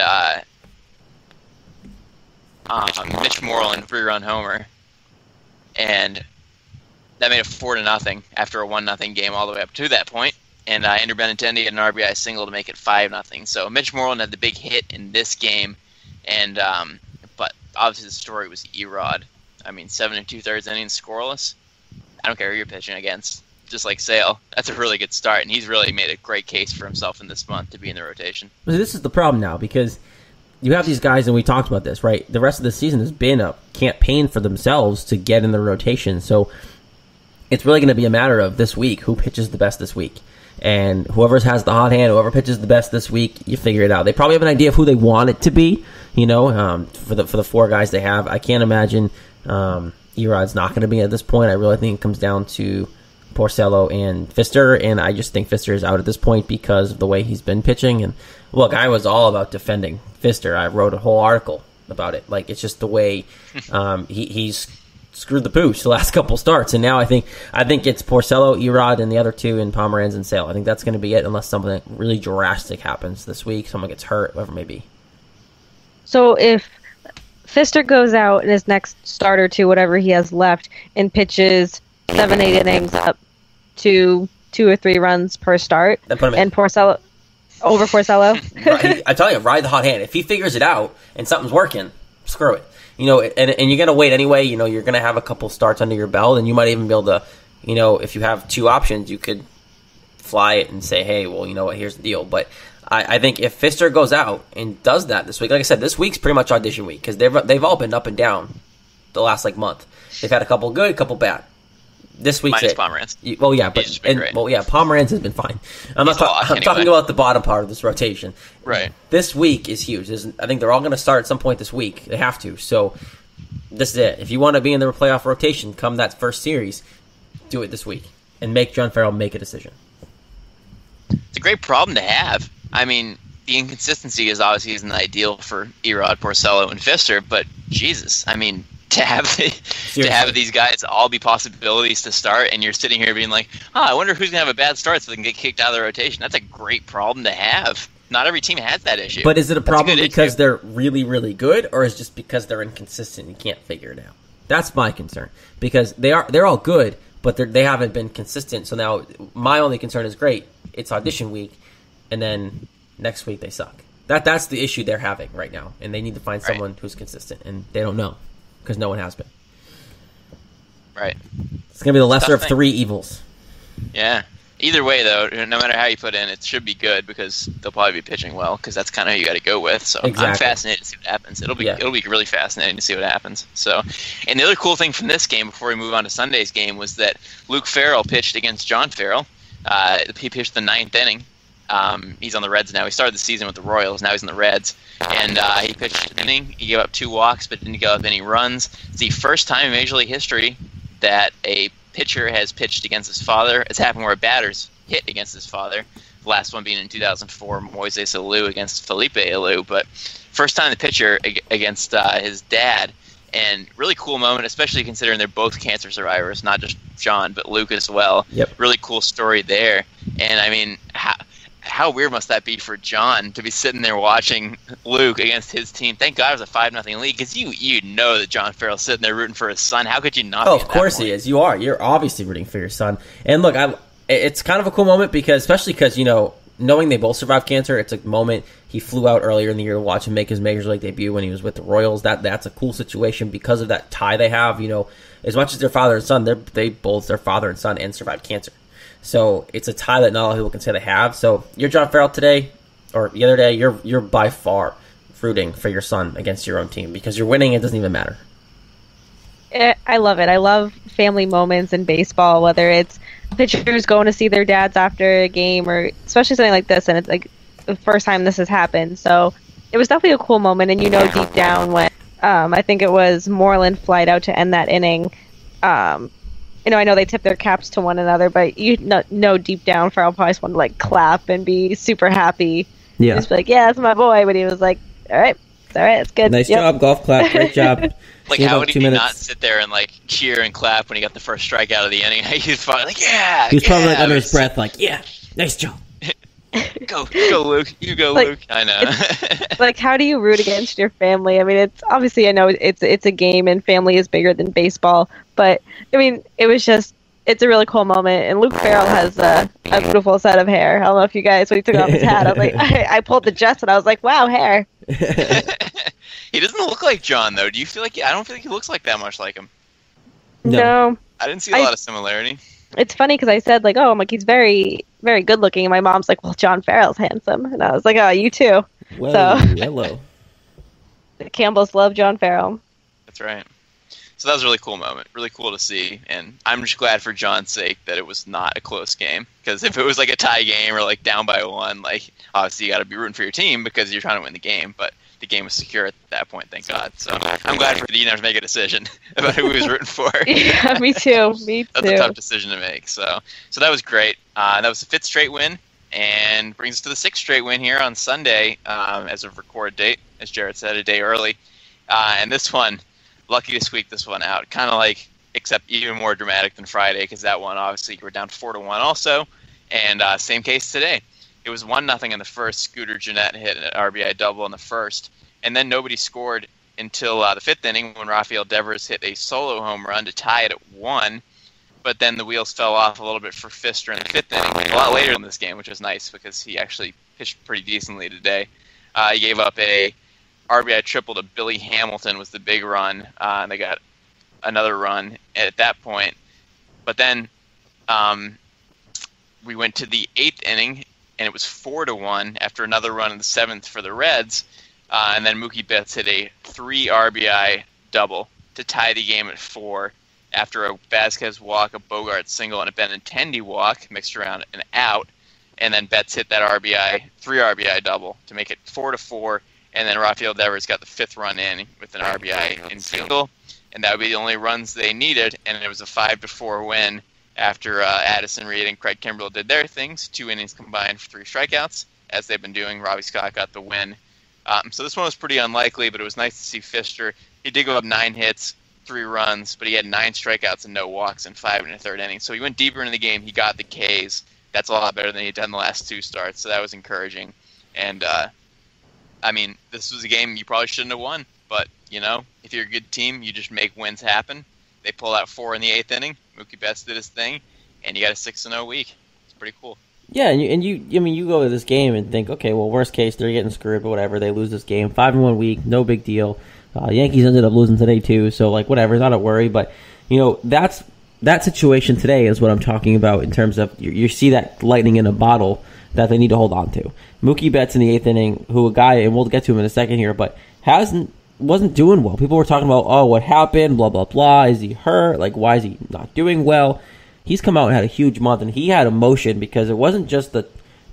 Mitch Moreland 3-run homer, and that made it 4-0 after a 1-0 game all the way up to that point. And Andrew Benintendi had an RBI single to make it 5-0. So Mitch Moreland had the big hit in this game, and but obviously the story was Erod. I mean, 7 2/3 innings scoreless. I don't care who you're pitching against. Just like Sale, that's a really good start, and he's really made a great case for himself in this month to be in the rotation. This is the problem now, because you have these guys, and we talked about this, right? The rest of the season has been a campaign for themselves to get in the rotation, so it's really going to be a matter of this week, who pitches the best this week. And whoever has the hot hand, whoever pitches the best this week, you figure it out. They probably have an idea of who they want it to be, for the 4 guys they have. I can't imagine Erod's not going to be at this point. I really think it comes down to Porcello and Pfister, and I just think Pfister is out at this point because of the way he's been pitching. And look, I was all about defending Pfister. I wrote a whole article about it. Like, it's just the way he's screwed the pooch the last couple starts, and now I think it's Porcello, Erod, and the other 2 in Pomeranz and Sale. I think that's going to be it, unless something really drastic happens this week, someone gets hurt, whatever it may be. So if Pfister goes out in his next start or 2, whatever he has left, and pitches 7-8 innings up to 2 or 3 runs per start, and Porcello over Porcello. I tell you, ride the hot hand. If he figures it out and something's working, screw it. And you're gonna wait anyway. You're gonna have a couple starts under your belt, and you might even be able to, if you have 2 options, you could fly it and say, hey, well, you know what, here's the deal. But I think if Pfister goes out and does that this week, like I said, this week's pretty much audition week, because they've all been up and down the last month. They've had a couple good, a couple bad. This week's minus it. Pomeranz. Well, yeah, Pomeranz has been fine. I'm talking about the bottom part of this rotation. Right. This week is huge. I think they're all going to start at some point this week. They have to. So this is it. If you want to be in the playoff rotation come that first series, do it this week and make John Farrell make a decision. It's a great problem to have. I mean, the inconsistency is obviously isn't ideal for Erod, Porcello, and Pfister, but Jesus, I mean, to have these guys all be possibilities to start, and you're sitting here being like, I wonder who's going to have a bad start so they can get kicked out of the rotation. That's a great problem to have. Not every team has that issue. But is it a problem because they're really, really good, or is it just because they're inconsistent and you can't figure it out? That's my concern. Because they're all good, but they haven't been consistent. So now my only concern is, great, it's audition week, and then next week they suck. That's the issue they're having right now, and they need to find someone who's consistent, and they don't know. Because no one has been. Right. It's going to be the lesser of 3 evils. Yeah. Either way, though, no matter how you put in, it should be good because they'll probably be pitching well because that's kind of who you got to go with. So exactly. I'm fascinated to see what happens. It'll be really fascinating to see what happens. So, and the other cool thing from this game before we move on to Sunday's game was that Luke Farrell pitched against John Farrell. He pitched the 9th inning. He's on the Reds now. He started the season with the Royals. Now he's in the Reds. And he pitched an inning. He gave up 2 walks, but didn't give up any runs. It's the first time in Major League history that a pitcher has pitched against his father. It's happened where a batter's hit against his father. The last one being in 2004, Moises Alou against Felipe Alou. But first time the pitcher against his dad. And really cool moment, especially considering they're both cancer survivors, not just John, but Luke as well. Yep. Really cool story there. And, I mean, how weird must that be for John to be sitting there watching Luke against his team? Thank God it was a 5-0 lead because you know that John Farrell's sitting there rooting for his son. How could you not? Oh, of course he is. You are. You're obviously rooting for your son. And look, it's kind of a cool moment especially because knowing they both survived cancer, it's a moment. He flew out earlier in the year to watch him make his Major League debut when he was with the Royals. That's a cool situation because of that tie they have. As much as their father and son, their father and son and survived cancer. So it's a tie that not a lot of people can say they have. So you're John Farrell today, or the other day, you're by far rooting for your son against your own team because you're winning. It doesn't even matter. I love it. I love family moments in baseball, whether it's pitchers going to see their dads after a game, or especially something like this, and it's like the first time this has happened. So it was definitely a cool moment, and deep down when I think it was Moreland flied out to end that inning. I know they tip their caps to one another, but know deep down, Farrell probably just wanted to clap and be super happy. Yeah, just be like, yeah, that's my boy. But he was like, all right, that's good. Nice job, golf clap, great job. How would he not sit there and cheer and clap when he got the first strikeout of the inning? He's probably yeah. He was probably under his breath, yeah, nice job. Go, Luke. You go, Luke. I know. How do you root against your family? I mean, it's obviously, I know it's a game and family is bigger than baseball, but I mean, it it's a really cool moment. And Luke Farrell has a beautiful set of hair. I don't know if you guys, when he took off his hat, I was like, I pulled the Jess and I was like, wow, hair. He doesn't look like John, though. Do you feel like? I don't feel like he looks like that much like him. No. I didn't see a lot of similarity. It's funny because I said, like, oh, I'm like, he's very, very good looking. And my mom's like, well, John Farrell's handsome. And I was like, oh, you too. Whoa, so, hello. The Campbells love John Farrell. That's right. So that was a really cool moment. Really cool to see. And I'm just glad for John's sake that it was not a close game. Because if it was like a tie game or like down by one, like, obviously you got to be rooting for your team because you're trying to win the game. But the game was secure at that point, thank God. So I'm glad for you never to make a decision about who he was rooting for. Yeah, me too. Me too. That's a tough decision to make. So that was great. That was the 5th straight win, and brings us to the 6th straight win here on Sunday as of record date, as Jared said, a day early. And this one, lucky to squeak this one out. Kind of like, except even more dramatic than Friday, because that one, obviously, we're down 4-1 also. And same case today. It was 1-0 in the first. Scooter Jeanette hit an RBI double in the first. And then nobody scored until the 5th inning when Rafael Devers hit a solo home run to tie it at 1. But then the wheels fell off a little bit for Pfister in the 5th inning, a lot later in this game, which was nice because he actually pitched pretty decently today. He gave up a RBI triple to Billy Hamilton was the big run, and they got another run at that point. But then we went to the 8th inning, and it was 4-1 after another run in the 7th for the Reds. And then Mookie Betts hit a 3 RBI double to tie the game at 4 after a Vasquez walk, a Bogart single, and a Benintendi walk mixed around and out. And then Betts hit that 3 RBI double to make it 4-4. And then Rafael Devers got the 5th run in with an RBI in single. And that would be the only runs they needed. And it was a 5-4 win after Addison Reed and Craig Kimbrell did their things. 2 innings combined for 3 strikeouts, as they've been doing. Robbie Scott got the win. So this one was pretty unlikely, but it was nice to see Pfister. He did go up 9 hits, 3 runs, but he had 9 strikeouts and no walks in 5 1/3 innings. So he went deeper into the game. He got the Ks. That's a lot better than he'd done the last 2 starts, so that was encouraging. And, I mean, this was a game you probably shouldn't have won, but, you know, if you're a good team, you just make wins happen. They pulled out 4 in the 8th inning. Mookie Betts did his thing, and you got a 6-0 week. It's pretty cool. Yeah, and you go to this game and think, okay, well, worst case, they're getting screwed, but whatever. They lose this game. 5-1 week, no big deal. Yankees ended up losing today, too, so, like, whatever, not a worry. But, you know, that situation today is what I'm talking about in terms of you see that lightning in a bottle that they need to hold on to. Mookie Betts in the 8th inning, who a guy, and we'll get to him in a second here, but wasn't doing well. People were talking about, oh, what happened, blah, blah, blah. Is he hurt? Like, why is he not doing well? He's come out and had a huge month, and he had emotion because it wasn't just the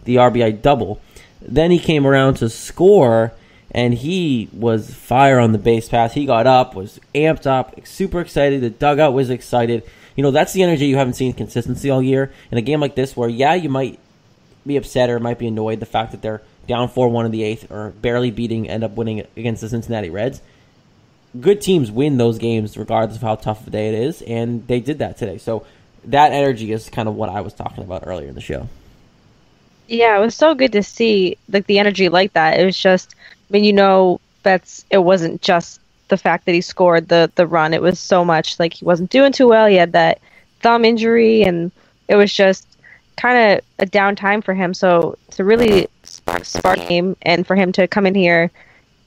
RBI double. Then he came around to score, and he was fire on the base pass. He got up, was amped up, super excited. The dugout was excited. You know, that's the energy you haven't seen consistency all year. In a game like this where, yeah, you might be upset or might be annoyed the fact that they're down 4-1 in the 8th or barely end up winning against the Cincinnati Reds. Good teams win those games regardless of how tough of a day it is, and they did that today. So that energy is kind of what I was talking about earlier in the show. Yeah, it was so good to see like the energy like that. It was just, I mean, you know, it wasn't just the fact that he scored the run. It was so much like he wasn't doing too well. He had that thumb injury, and it was just kind of a down time for him. So to really spark game and for him to come in here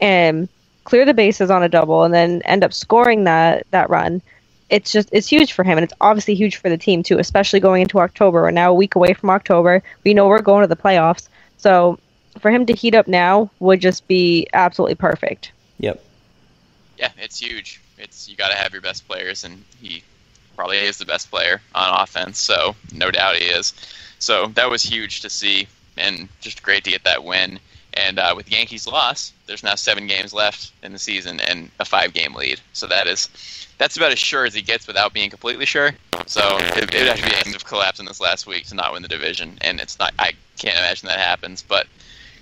and clear the bases on a double and then end up scoring that run, it's huge for him, and it's obviously huge for the team too, especially going into October. We're now a week away from October. We know we're going to the playoffs, so for him to heat up now would just be absolutely perfect. Yep. Yeah, it's huge. You got to have your best players, and he probably is the best player on offense, so no doubt he is. So that was huge to see, and just great to get that win. And with the Yankees' loss, there's now 7 games left in the season and a 5-game lead. So that's about as sure as he gets without being completely sure. So it would have to be an end of collapse in this last week to not win the division, and it's not. I can't imagine that happens. But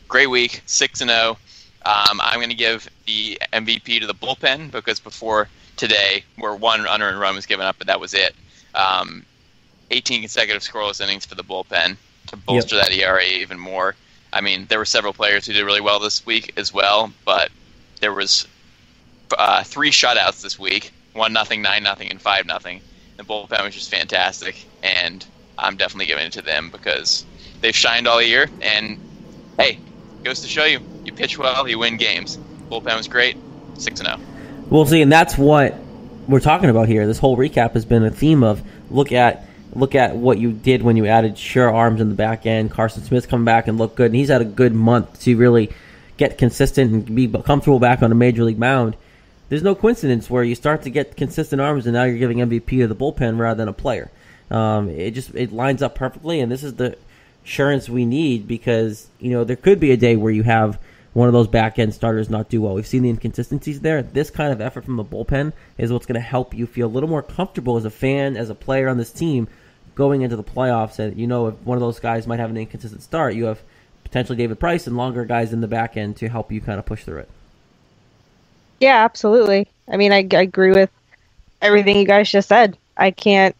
great week, 6-0. I'm going to give the MVP to the bullpen because before today, where 1 unearned run was given up, but that was it. 18 consecutive scoreless innings for the bullpen to bolster that ERA even more. I mean, there were several players who did really well this week as well, but there was 3 shutouts this week, 1-0, 9-0, and 5-0. The bullpen was just fantastic, and I'm definitely giving it to them because they've shined all year. And hey, goes to show you pitch well, you win games. Bullpen was great, 6-0. We'll see, and that's what we're talking about here. This whole recap has been a theme of look at what you did when you added sure arms in the back end. Carson Smith's come back and look good, and he's had a good month to really get consistent and be comfortable back on a major league mound. There's no coincidence where you start to get consistent arms and now you're giving MVP to the bullpen rather than a player. It lines up perfectly, and this is the assurance we need because there could be a day where you have one of those back end starters not do well. We've seen the inconsistencies there. This kind of effort from the bullpen is what's going to help you feel a little more comfortable as a fan, as a player on this team, going into the playoffs. And if one of those guys might have an inconsistent start, you have potentially David Price and longer guys in the back end to help you kind of push through it. Yeah, absolutely. I mean, I agree with everything you guys just said. You can't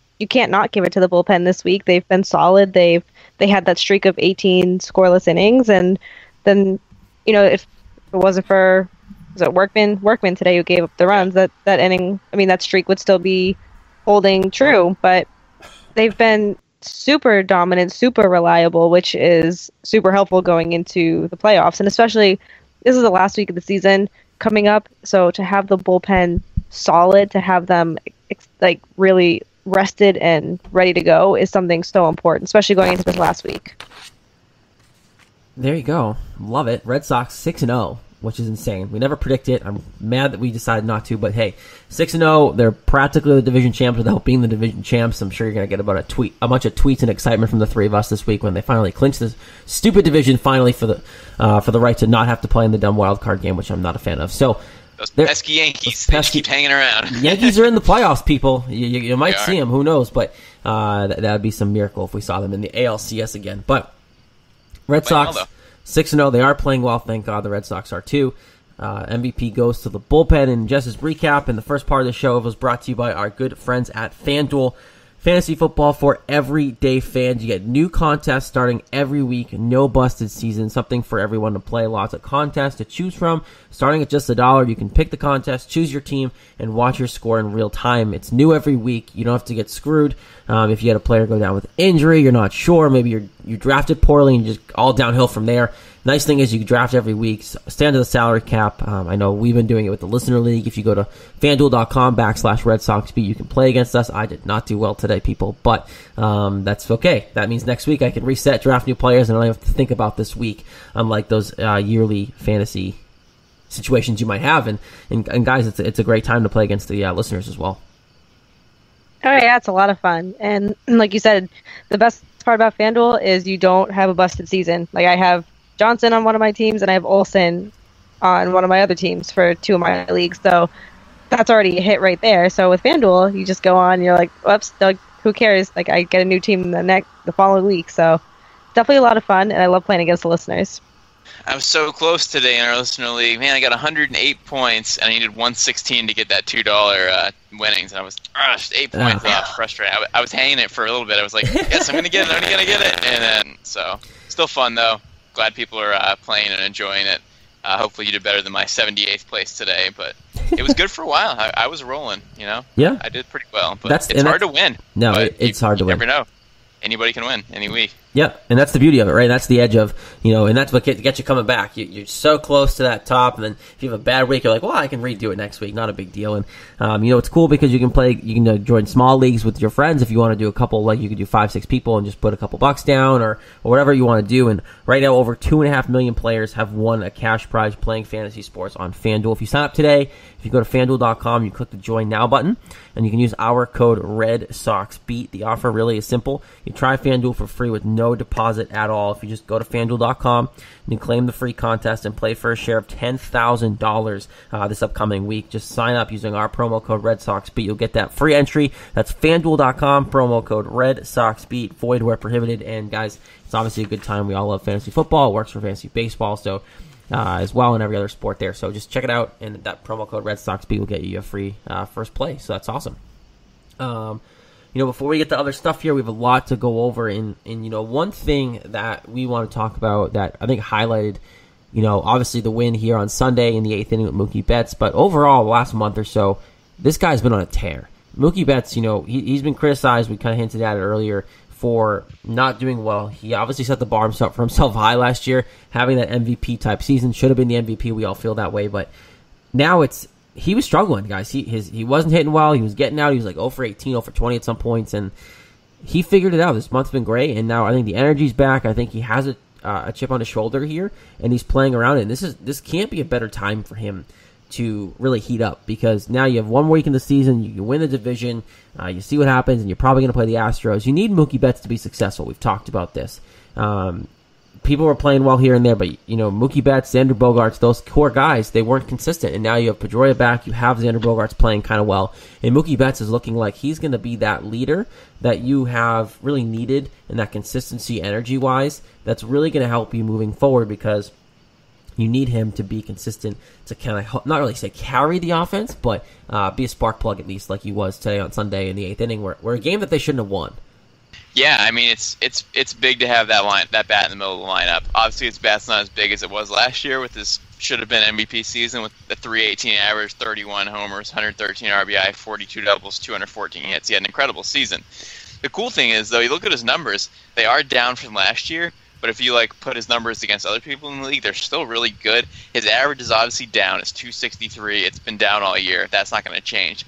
not give it to the bullpen this week. They've been solid. They had that streak of 18 scoreless innings, and then if it wasn't for Workman today who gave up the runs, that inning, that streak would still be holding true. But they've been super dominant, super reliable, which is super helpful going into the playoffs, and especially this is the last week of the season coming up, so to have the bullpen solid, to have them really rested and ready to go is something so important, especially going into this last week. There you go. Love it. Red Sox 6-0, which is insane. We never predict it. I'm mad that we decided not to, but hey, 6-0, they're practically the division champs without being the division champs. I'm sure you're going to get a bunch of tweets and excitement from the three of us this week when they finally clinch this stupid division finally for the right to not have to play in the dumb wild card game, which I'm not a fan of. So those pesky Yankees, they just keep hanging around. Yankees are in the playoffs, people. You might see them. Who knows? But that would be some miracle if we saw them in the ALCS again. But Red Sox, 6-0. They are playing well. Thank God the Red Sox are too. MVP goes to the bullpen. And Jess's recap in the first part of the show was brought to you by our good friends at FanDuel. Fantasy football for everyday fans. You get new contests starting every week. No busted season. Something for everyone to play. Lots of contests to choose from. Starting at just $1, you can pick the contest, choose your team, and watch your score in real time. It's new every week. You don't have to get screwed. If you had a player go down with injury, you're not sure. Maybe you drafted poorly and just all downhill from there. Nice thing is you draft every week. Stand to the salary cap. I know we've been doing it with the Listener League. If you go to FanDuel.com/Red Sox Beat, you can play against us. I did not do well today, people, but that's okay. That means next week I can reset, draft new players, and I don't have to think about this week, unlike those yearly fantasy situations you might have. And guys, it's a great time to play against the listeners as well. Oh yeah, it's a lot of fun. And like you said, the best part about FanDuel is you don't have a busted season. Like I have Johnson on one of my teams, and I have Olsen on one of my other teams for two of my leagues. So that's already a hit right there. So with FanDuel, you just go on, and you're like, whoops, who cares? Like I get a new team the following week. So definitely a lot of fun, and I love playing against the listeners. I was so close today in our listener league. Man, I got 108 points, and I needed 116 to get that $2 winnings. And I was just 8 points off. Frustrated. I was hanging it for a little bit. I was like, yes, I'm going to get it. I'm going to get it. And then, so, still fun, though. Glad people are playing and enjoying it. Hopefully you did better than my 78th place today. But it was good for a while. I was rolling, Yeah. I did pretty well. But it's hard to win. No, it's hard to win. You never know. Anybody can win any week. Yeah, and that's the beauty of it, right? That's the edge of, and that's what gets you coming back. You're so close to that top, and then if you have a bad week, you're like, well, I can redo it next week. Not a big deal. And, it's cool because you can join small leagues with your friends if you want to do a couple, like you could do 5-6 people and just put a couple bucks down or whatever you want to do. And right now, over 2.5 million players have won a cash prize playing fantasy sports on FanDuel. If you sign up today, if you go to FanDuel.com, you click the Join Now button, and you can use our code REDSOXBEAT. The offer really is simple. You try FanDuel for free with no deposit at all. If you just go to FanDuel.com, you can claim the free contest and play for a share of $10,000 this upcoming week. Just sign up using our promo code RedSoxBeat. You'll get that free entry. That's FanDuel.com, promo code RedSoxBeat, void where prohibited. And guys, it's obviously a good time. We all love fantasy football. It works for fantasy baseball, so as well in every other sport there. So just check it out, and that promo code RedSoxBeat will get you a free first play. So that's awesome. Before we get to other stuff here, we have a lot to go over. And one thing that we want to talk about that I think highlighted, obviously the win here on Sunday in the 8th inning with Mookie Betts. But overall, the last month or so, this guy's been on a tear. Mookie Betts, he's been criticized. We kind of hinted at it earlier for not doing well. He obviously set the bar for himself high last year, having that MVP type season. Should have been the MVP. We all feel that way, but now he was struggling, guys. He wasn't hitting well. He was getting out. He was like 0 for 18, 0 for 20 at some points, and he figured it out. This month's been great, and now I think the energy's back. I think he has a chip on his shoulder here, and he's playing around it. And this can't be a better time for him to really heat up, because now you have 1 week in the season, you win the division, you see what happens, and you're probably going to play the Astros. You need Mookie Betts to be successful. We've talked about this. People were playing well here and there, but Mookie Betts, Xander Bogaerts, those core guys, they weren't consistent, and now you have Pedroia back, you have Xander Bogaerts playing kind of well, and Mookie Betts is looking like he's going to be that leader that you have really needed, and that consistency energy-wise, that's really going to help you moving forward, because you need him to be consistent to kind of, not really say carry the offense, but be a spark plug at least, like he was today on Sunday in the 8th inning, where a game that they shouldn't have won. Yeah, I mean it's big to have that bat in the middle of the lineup. Obviously, his bat's not as big as it was last year with his should have been MVP season with the 318 average, 31 homers, 113 RBI, 42 doubles, 214 hits. He had an incredible season. The cool thing is, though, you look at his numbers; they are down from last year. But if you put his numbers against other people in the league, they're still really good. His average is obviously down. It's 263. It's been down all year. That's not going to change.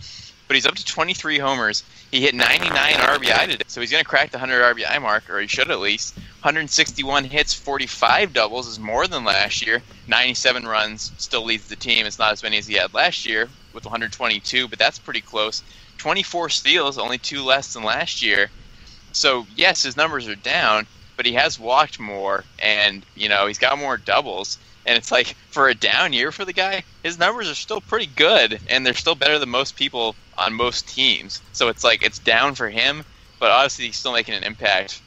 But he's up to 23 homers. He hit 99 RBI today, so he's going to crack the 100 RBI mark, or he should at least. 161 hits, 45 doubles is more than last year. 97 runs, still leads the team. It's not as many as he had last year with 122, but that's pretty close. 24 steals, only 2 less than last year. So, yes, his numbers are down, but he has walked more, and he's got more doubles, and it's for a down year for the guy, his numbers are still pretty good, and they're still better than most people on most teams. So it's down for him, but obviously he's still making an impact,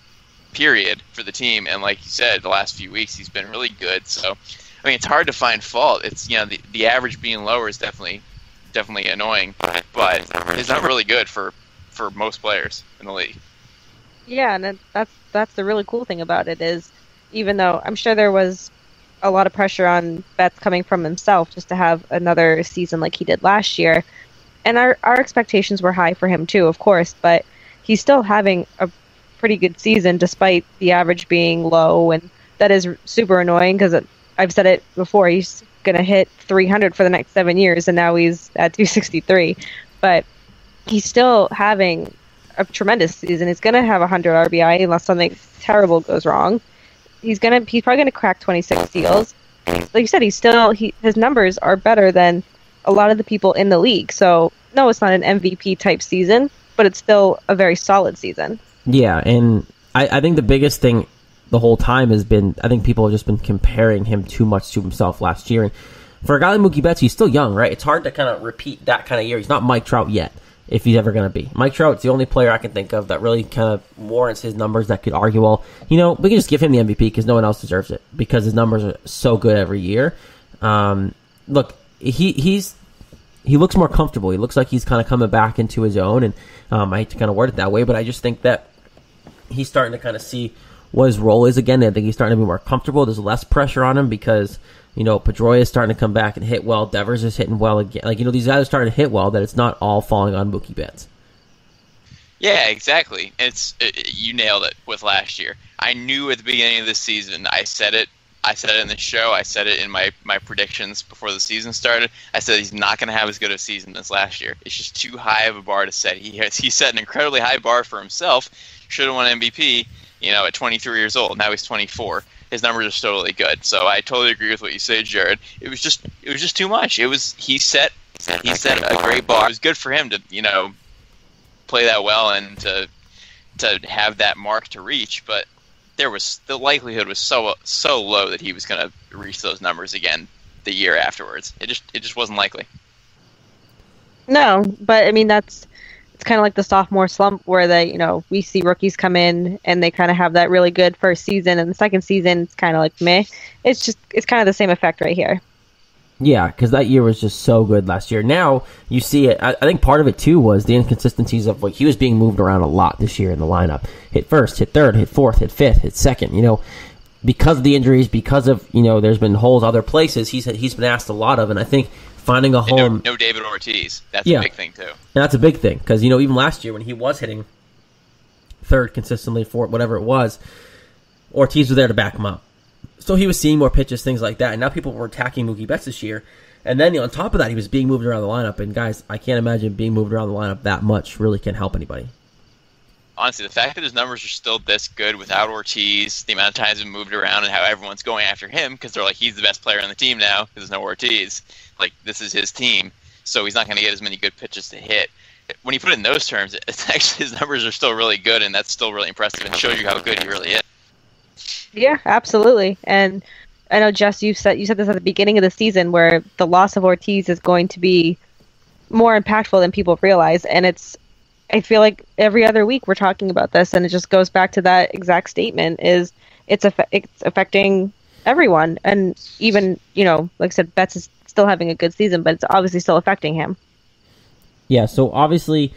period, for the team. And like you said, the last few weeks he's been really good. So I mean, it's hard to find fault. It's the average being lower is definitely annoying, but it's not really good for most players in the league. Yeah, and that's the really cool thing about it is, even though I'm sure there was a lot of pressure on Betts coming from himself just to have another season like he did last year, and our expectations were high for him too, of course, but he's still having a pretty good season despite the average being low, and that is super annoying because I've said it before, he's going to hit 300 for the next 7 years, and now he's at 263, but he's still having a tremendous season. He's going to have 100 RBI unless something terrible goes wrong. He's probably going to crack 26 steals. Like you said, his numbers are better than a lot of the people in the league. So no, it's not an MVP type season, but it's still a very solid season. Yeah, and I think the biggest thing the whole time has been, I think people have just been comparing him too much to himself last year. And for a guy like Mookie Betts, he's still young, right? It's hard to kind of repeat that kind of year. He's not Mike Trout yet, if he's ever going to be. Mike Trout's the only player I can think of that really kind of warrants his numbers that could argue, well, we can just give him the MVP because no one else deserves it because his numbers are so good every year. Look, he looks more comfortable. He looks like he's kind of coming back into his own, and I hate to kind of word it that way, but I just think that he's starting to kind of see what his role is again. I think he's starting to be more comfortable. There's less pressure on him because Pedroia is starting to come back and hit well. Devers is hitting well again. These guys are starting to hit well, that it's not all falling on Mookie Betts. Yeah, exactly. You nailed it with last year. I knew at the beginning of the season, I said it in the show, I said it in my predictions before the season started. I said he's not going to have as good a season as last year. It's just too high of a bar to set. He set an incredibly high bar for himself. Should have won MVP, at 23 years old. Now he's 24. His numbers are still really good. So I totally agree with what you say, Jared. It was just too much. He set a great bar. It was good for him to play that well and to have that mark to reach, but the likelihood was so low that he was going to reach those numbers again the year afterwards. It just wasn't likely. No, but I mean it's kind of like the sophomore slump where we see rookies come in and they kind of have that really good first season, and the second season it's kind of like meh. It's kind of the same effect right here. Yeah, because that year was just so good last year. Now you see it. I think part of it too was the inconsistencies of he was being moved around a lot this year in the lineup. Hit first, hit third, hit fourth, hit fifth, hit second. Because of the injuries, because of there's been holes other places. He's been asked a lot of, and I think finding a home. No David Ortiz. That's a big thing, too. And that's a big thing, because, even last year when he was hitting third consistently for whatever it was, Ortiz was there to back him up. So he was seeing more pitches, things like that. And now people were attacking Mookie Betts this year. And then on top of that, he was being moved around the lineup. And guys, I can't imagine being moved around the lineup that much really can help anybody. Honestly, the fact that his numbers are still this good without Ortiz, the amount of times he's moved around, and how everyone's going after him because they're like, he's the best player on the team now because there's no Ortiz. Like, this is his team, so he's not going to get as many good pitches to hit. When you put it in those terms, it's actually his numbers are still really good, and that's still really impressive and shows you how good he really is. Yeah, absolutely. And I know, Jess, you said this at the beginning of the season, where the loss of Ortiz is going to be more impactful than people realize. And I feel like every other week we're talking about this, and it just goes back to that exact statement: is it's affecting everyone, and even like I said, Betts is still having a good season, but it's obviously still affecting him. Yeah. So obviously,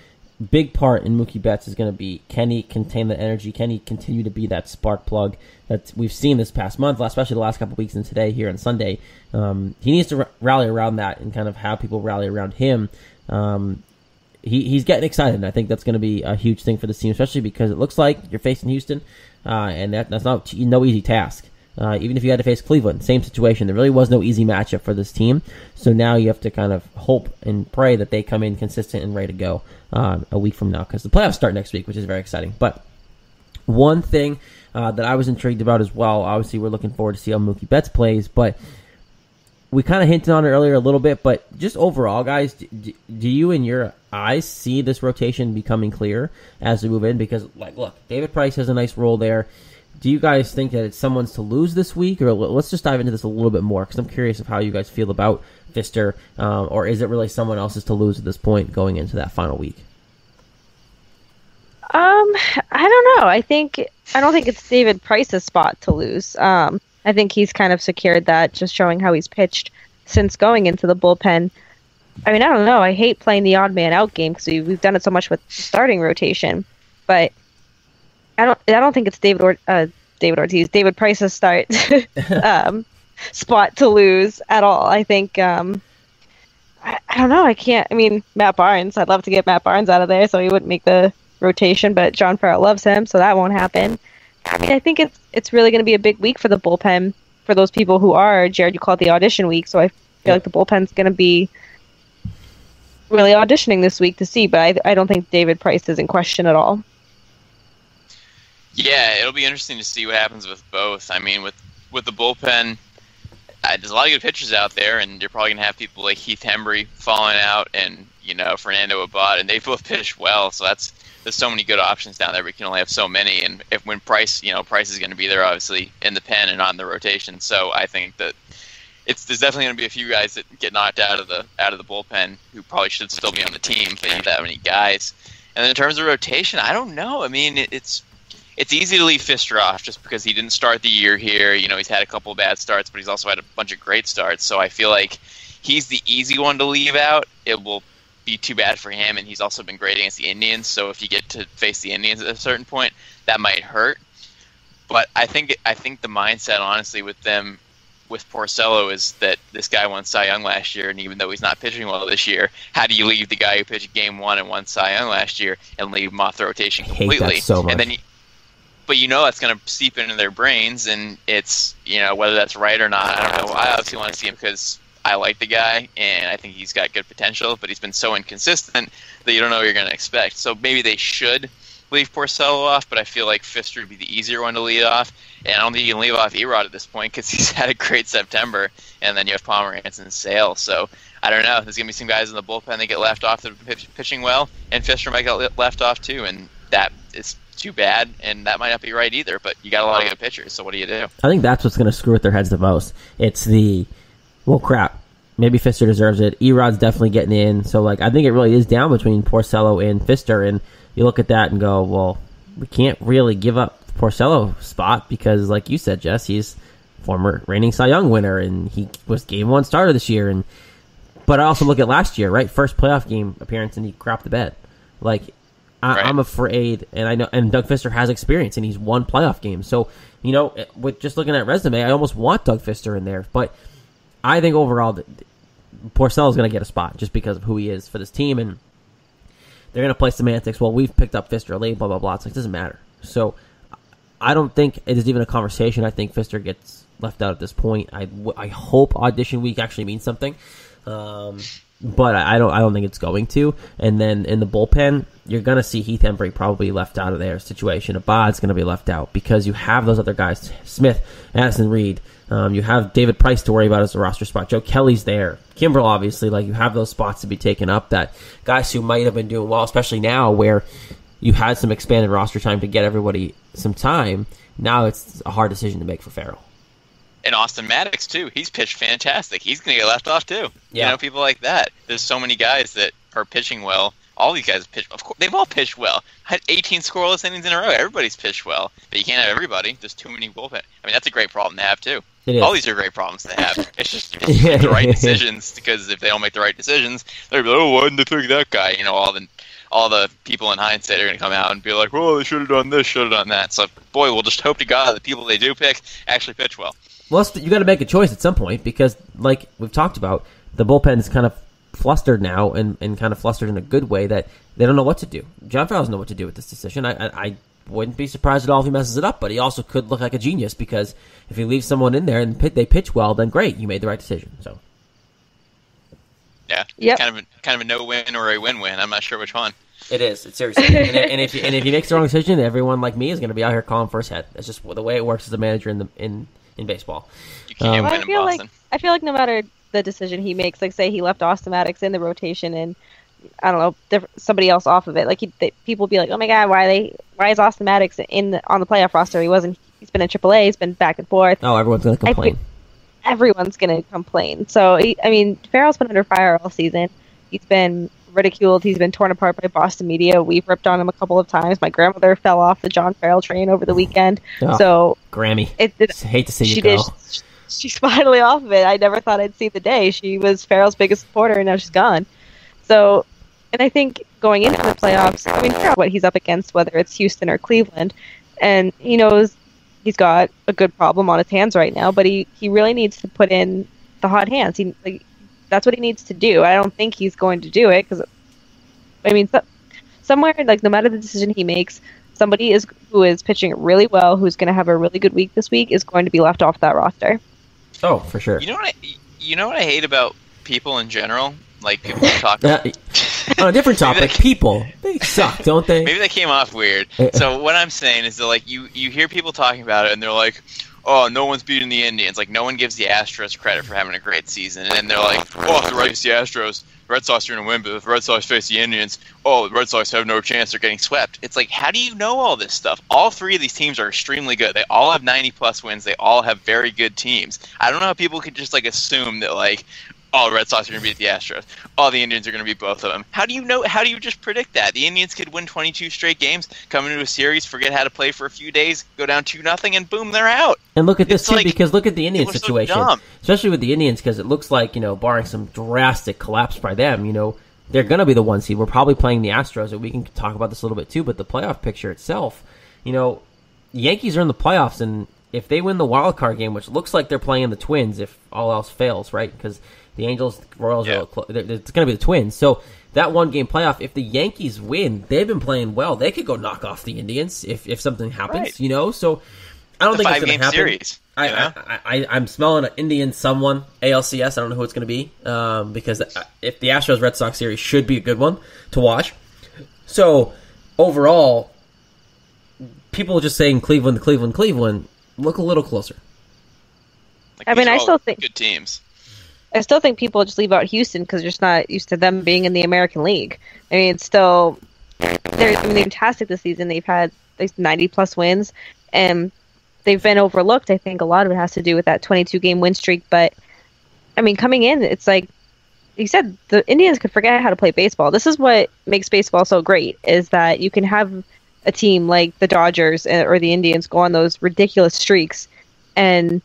big part in Mookie Betts is going to be, can he contain the energy? Can he continue to be that spark plug that we've seen this past month, especially the last couple of weeks and today here on Sunday? He needs to rally around that and kind of have people rally around him. He's getting excited, and I think that's going to be a huge thing for this team, especially because it looks like you're facing Houston, and that's no easy task. Even if you had to face Cleveland, same situation. There really was no easy matchup for this team. So now you have to kind of hope and pray that they come in consistent and ready to go a week from now, because the playoffs start next week, which is very exciting. But one thing that I was intrigued about as well, obviously we're looking forward to see how Mookie Betts plays, but we kind of hinted on it earlier a little bit, but just overall, guys, do you in your eyes see this rotation becoming clear as we move in? Because, look, David Price has a nice role there. Do you guys think that it's someone's to lose this week? Or let's just dive into this a little bit more, because I'm curious of how you guys feel about Fister, or is it really someone else's to lose at this point going into that final week? I don't know. I don't think it's David Price's spot to lose. I think he's kind of secured that, just showing how he's pitched since going into the bullpen. I mean, I don't know. I hate playing the odd man out game because we've done it so much with starting rotation, but I don't think it's David Ortiz, David Price's spot to lose at all. I think I don't know. I mean, Matt Barnes. I'd love to get Matt Barnes out of there so he wouldn't make the rotation, but John Farrell loves him, so that won't happen. I mean, I think it's really going to be a big week for the bullpen for those people who are, Jared, you call it the audition week, so I feel like the bullpen's going to be really auditioning this week to see, but I don't think David Price is in question at all. Yeah, it'll be interesting to see what happens with both. I mean, with the bullpen, there's a lot of good pitchers out there, and you're probably going to have people like Heath Hembry falling out and, Fernando Abad, and they both pitch well, so there's so many good options down there. We can only have so many, and when Price is going to be there, obviously, in the pen and on the rotation, so I think that there's definitely going to be a few guys that get knocked out of the bullpen who probably should still be on the team, but you have that many guys. And then in terms of rotation, I don't know. I mean, it's easy to leave Fister off just because he didn't start the year here. He's had a couple of bad starts, but he's also had a bunch of great starts. So I feel like he's the easy one to leave out. It will be too bad for him, and he's also been great against the Indians. So if you get to face the Indians at a certain point, that might hurt. But I think the mindset, honestly, with them, with Porcello, is that this guy won Cy Young last year, and even though he's not pitching well this year, how do you leave the guy who pitched Game 1 and won Cy Young last year and leave him off the rotation completely? I hate that so much. And then but that's going to seep into their brains, and it's, whether that's right or not, I don't know. I obviously want to see him because I like the guy, and I think he's got good potential, but he's been so inconsistent that you don't know what you're going to expect. So maybe they should leave Porcello off, but I feel like Fister would be the easier one to lead off, and I don't think you can leave off Erod at this point because he's had a great September, and then you have Pomeranz and Sale. So I don't know. There's going to be some guys in the bullpen that get left off that are pitching well, and Fister might get left off too, and that is too bad, and that might not be right either, but you got a lot of good pitchers, so what do you do? I think that's what's going to screw with their heads the most. It's well, crap, maybe Fister deserves it. Erod's definitely getting in, so I think it really is down between Porcello and Fister, and you look at that and go, well, we can't really give up the Porcello spot because, like you said, Jess, he's former reigning Cy Young winner, and he was Game 1 starter this year, but I also look at last year, right? First playoff game appearance, and he crapped the bed. I'm afraid, and I know, and Doug Fister has experience, and he's won playoff games. So, with just looking at resume, I almost want Doug Fister in there. But I think overall, Porcello's going to get a spot just because of who he is for this team, and they're going to play semantics. Well, we've picked up Fister late, blah, blah, blah. It's like, it doesn't matter. So I don't think it is even a conversation. I think Fister gets left out at this point. I hope audition week actually means something. But I don't think it's going to. And then in the bullpen, you're going to see Heath Hembree probably left out of their situation. Abad's going to be left out because you have those other guys, Smith, Addison Reed. You have David Price to worry about as a roster spot. Joe Kelly's there. Kimbrel, obviously. Like, you have those spots to be taken up that guys who might have been doing well, especially now where you had some expanded roster time to get everybody some time. Now it's a hard decision to make for Farrell. And Austin Maddox, too. He's pitched fantastic. He's going to get left off, too. Yeah. You know, people like that. There's so many guys that are pitching well. All these guys pitch. Of course, they've all pitched well. Had 18 scoreless innings in a row. Everybody's pitched well. But you can't have everybody. There's too many bullpen. I mean, that's a great problem to have, too. It is. All these are great problems to have. It's just make the right decisions, because if they don't make the right decisions, they're like, oh, why didn't they pick that guy? You know, all the people in hindsight are going to come out and be like, well, they should have done this, should have done that. So, boy, we'll just hope to God the people they do pick actually pitch well. Well, you got to make a choice at some point because, like we've talked about, the bullpen is kind of flustered now and kind of flustered in a good way that they don't know what to do. John Farrell doesn't know what to do with this decision. I wouldn't be surprised at all if he messes it up, but he also could look like a genius because if he leaves someone in there and they pitch well, then great, you made the right decision. So, yeah, yep. kind of a no-win or a win-win. I'm not sure which one. It is. It's seriously. and if he makes the wrong decision, everyone like me is going to be out here calling for his head. That's just the way it works as a manager in baseball. You can't win in Boston. I feel like no matter the decision he makes, like say he left Austin Maddox in the rotation and I don't know somebody else off of it, like people will be like, oh my God, why is Austin Maddox on the playoff roster? He's been in AAA, he's been back and forth. Oh, everyone's going to complain. Everyone's going to complain. So Farrell's been under fire all season. He's been ridiculed. He's been torn apart by Boston media. We've ripped on him a couple of times. My grandmother fell off the John Farrell train over the weekend. Oh, so Grammy, hate to see you go. She's finally off of it. I never thought I'd see the day. She was Farrell's biggest supporter, and now she's gone. So, and I think going into the playoffs, what he's up against, whether it's Houston or Cleveland, and he knows he's got a good problem on his hands right now, but he really needs to put in the hot hands. That's what he needs to do. I don't think he's going to do it because, somewhere, like, no matter the decision he makes, somebody who is pitching really well, who's going to have a really good week this week, is going to be left off that roster. Oh, for sure. You know what I hate about people in general? Like, people talk about... On a different topic, people, they suck, don't they? Maybe they came off weird. So what I'm saying is that, like, you hear people talking about it, and they're like, oh, no one's beating the Indians. Like, no one gives the Astros credit for having a great season. And then they're like, oh, if the Red Sox face the Astros, the Red Sox are going to win, but if the Red Sox face the Indians, oh, the Red Sox have no chance. They're getting swept. It's like, how do you know all this stuff? All three of these teams are extremely good. They all have 90-plus wins. They all have very good teams. I don't know how people could just, like, assume that, like, oh, the Red Sox are going to beat the Astros. Oh, the Indians are going to beat both of them. How do you know? How do you just predict that? The Indians could win 22 straight games, come into a series, forget how to play for a few days, go down 2-0, and boom, they're out. And look at this, too, because look at the Indians situation. So especially with the Indians, because it looks like, barring some drastic collapse by them, they're going to be the one seed. We're probably playing the Astros, and we can talk about this a little bit, too, but the playoff picture itself, the Yankees are in the playoffs, and if they win the wild card game, which looks like they're playing the Twins if all else fails, right? Because the Angels, Royals, it's going to be the Twins. So that one-game playoff, if the Yankees win, they've been playing well. They could go knock off the Indians if something happens, right. So I don't think it's going to happen. Series, I'm smelling an Indian someone, ALCS. I don't know who it's going to be because if the Astros-Red Sox series should be a good one to watch. So overall, people just saying Cleveland, look a little closer. Like, I still think good teams. I still think people just leave out Houston because they're just not used to them being in the American League. It's still they're fantastic this season. They've had 90-plus wins, and they've been overlooked. I think a lot of it has to do with that 22-game win streak. But coming in, it's like you said, the Indians could forget how to play baseball. This is what makes baseball so great: is that you can have a team like the Dodgers or the Indians go on those ridiculous streaks, and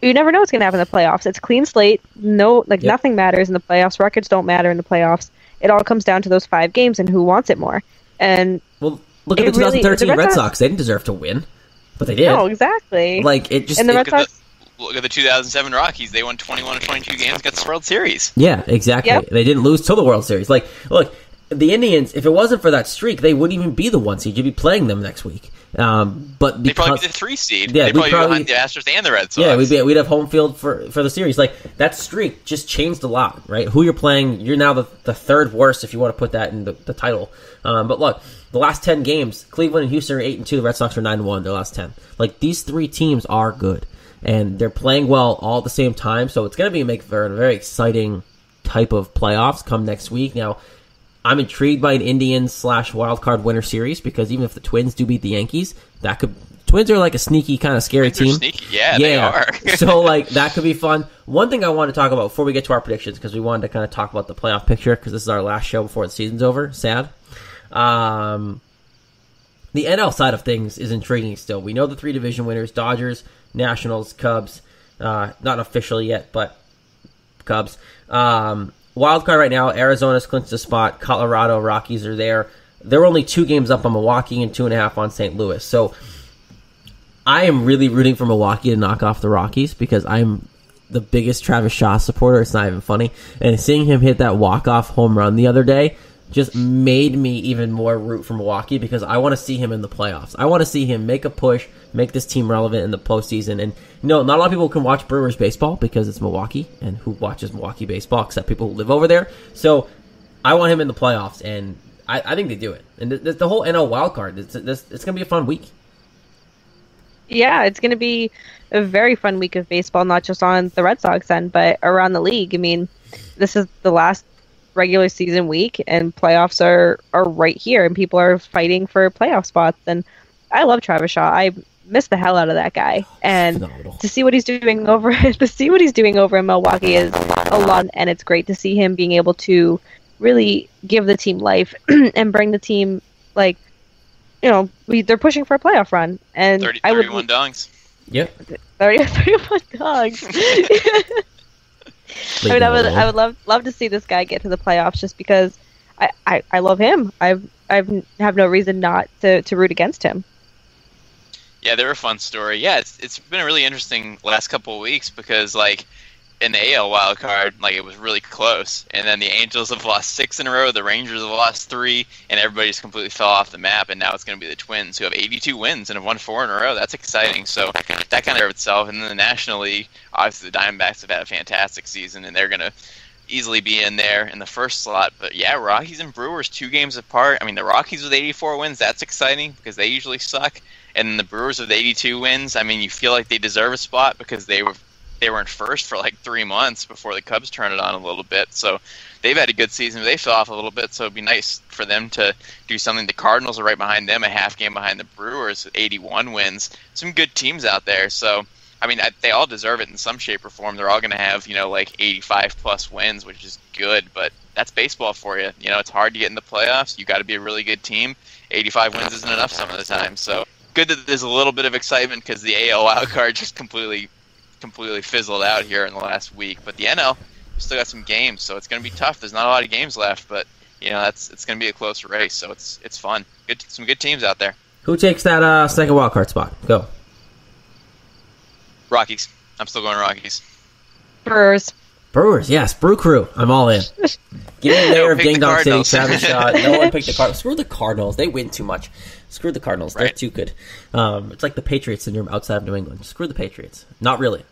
you never know what's going to happen in the playoffs. It's clean slate. Nothing matters in the playoffs. Records don't matter in the playoffs. It all comes down to those 5 games and who wants it more. And look at the 2013 Red Sox. They didn't deserve to win, but they did. No, exactly. Like, it just... And the Red Sox... look at the 2007 Rockies. They won 21 of 22 games, got the World Series. Yeah, exactly. Yep. They didn't lose till the World Series. Like, look, the Indians, if it wasn't for that streak, they wouldn't even be the 1 seed. You'd be playing them next week. But They'd probably be the 3 seed. Yeah, they'd probably be behind the Astros and the Red Sox. Yeah, we'd have home field for the series. Like, that streak just changed a lot, right? Who you're playing, you're now the third worst if you want to put that in the title. But look, the last 10 games, Cleveland and Houston are 8-2. The Red Sox are 9-1. Their last 10. Like, these 3 teams are good, and they're playing well all at the same time. So it's going to be a very exciting type of playoffs come next week. Now, I'm intrigued by an Indians / wildcard winner series, because even if the Twins do beat the Yankees, Twins are like a sneaky kind of scary Twins team. are sneaky. Yeah, they are. So like that could be fun. One thing I want to talk about before we get to our predictions, because we wanted to kind of talk about the playoff picture, because this is our last show before the season's over. Sad. The NL side of things is intriguing still. We know the 3 division winners: Dodgers, Nationals, Cubs. Not officially yet, but Cubs. Wild card right now, Arizona's clinched a spot. Colorado, Rockies are there. They're only 2 games up on Milwaukee and 2.5 on St. Louis. So I am really rooting for Milwaukee to knock off the Rockies, because I'm the biggest Travis Shaw supporter. It's not even funny. And seeing him hit that walk-off home run the other day just made me even more root for Milwaukee, because I want to see him in the playoffs. I want to see him make a push, make this team relevant in the postseason. And not a lot of people can watch Brewers baseball because it's Milwaukee, and who watches Milwaukee baseball except people who live over there? So I want him in the playoffs, and I think they do it. And the whole NL wild card, it's going to be a fun week. Yeah, it's going to be a very fun week of baseball, not just on the Red Sox end, but around the league. I mean, this is the last regular season week, and playoffs are right here, and people are fighting for playoff spots. And I love Travis Shaw. I miss the hell out of that guy. And Phenomenal. to see what he's doing over in Milwaukee is a lot, and it's great to see him being able to really give the team life and bring the team, like, they're pushing for a playoff run, and 31 dogs. Yep. 31 dogs. I would love to see this guy get to the playoffs, just because I love him. I have no reason not to root against him. Yeah, they're a fun story. Yeah, it's been a really interesting last couple of weeks, because like in the AL wild card, like it was really close, and then the Angels have lost 6 in a row, the Rangers have lost 3, and everybody just completely fell off the map. And now it's going to be the Twins, who have 82 wins and have won 4 in a row. That's exciting. So that kind of itself. And then the National League, obviously the Diamondbacks have had a fantastic season, and they're going to easily be in there in the first slot. But yeah, Rockies and Brewers 2 games apart. I mean, the Rockies with 84 wins, that's exciting, because they usually suck. And the Brewers with 82 wins, I mean, you feel like they deserve a spot, because they were in first for like 3 months before the Cubs turned it on a little bit. So they've had a good season. They fell off a little bit, so it'd be nice for them to do something. The Cardinals are right behind them, a half game behind the Brewers with 81 wins. Some good teams out there. So, I mean, they all deserve it in some shape or form. They're all going to have, like 85-plus wins, which is good, but that's baseball for you. It's hard to get in the playoffs. You got to be a really good team. 85 wins isn't enough some of the time. So good that there's a little bit of excitement, because the AL wild card just completely fizzled out here in the last week. But the NL, we still got some games, so it's going to be tough. There's not a lot of games left, but it's going to be a close race, so it's fun. Some good teams out there. Who takes that second wild card spot? Go. Rockies. I'm still going Rockies. Brewers, yes, Brew Crew. I'm all in. Get in there, Ding Dong City, Travis Shaw. No one picked the Cardinals. Screw the Cardinals. They win too much. Screw the Cardinals. They're too good. It's like the Patriots syndrome outside of New England. Screw the Patriots. Not really.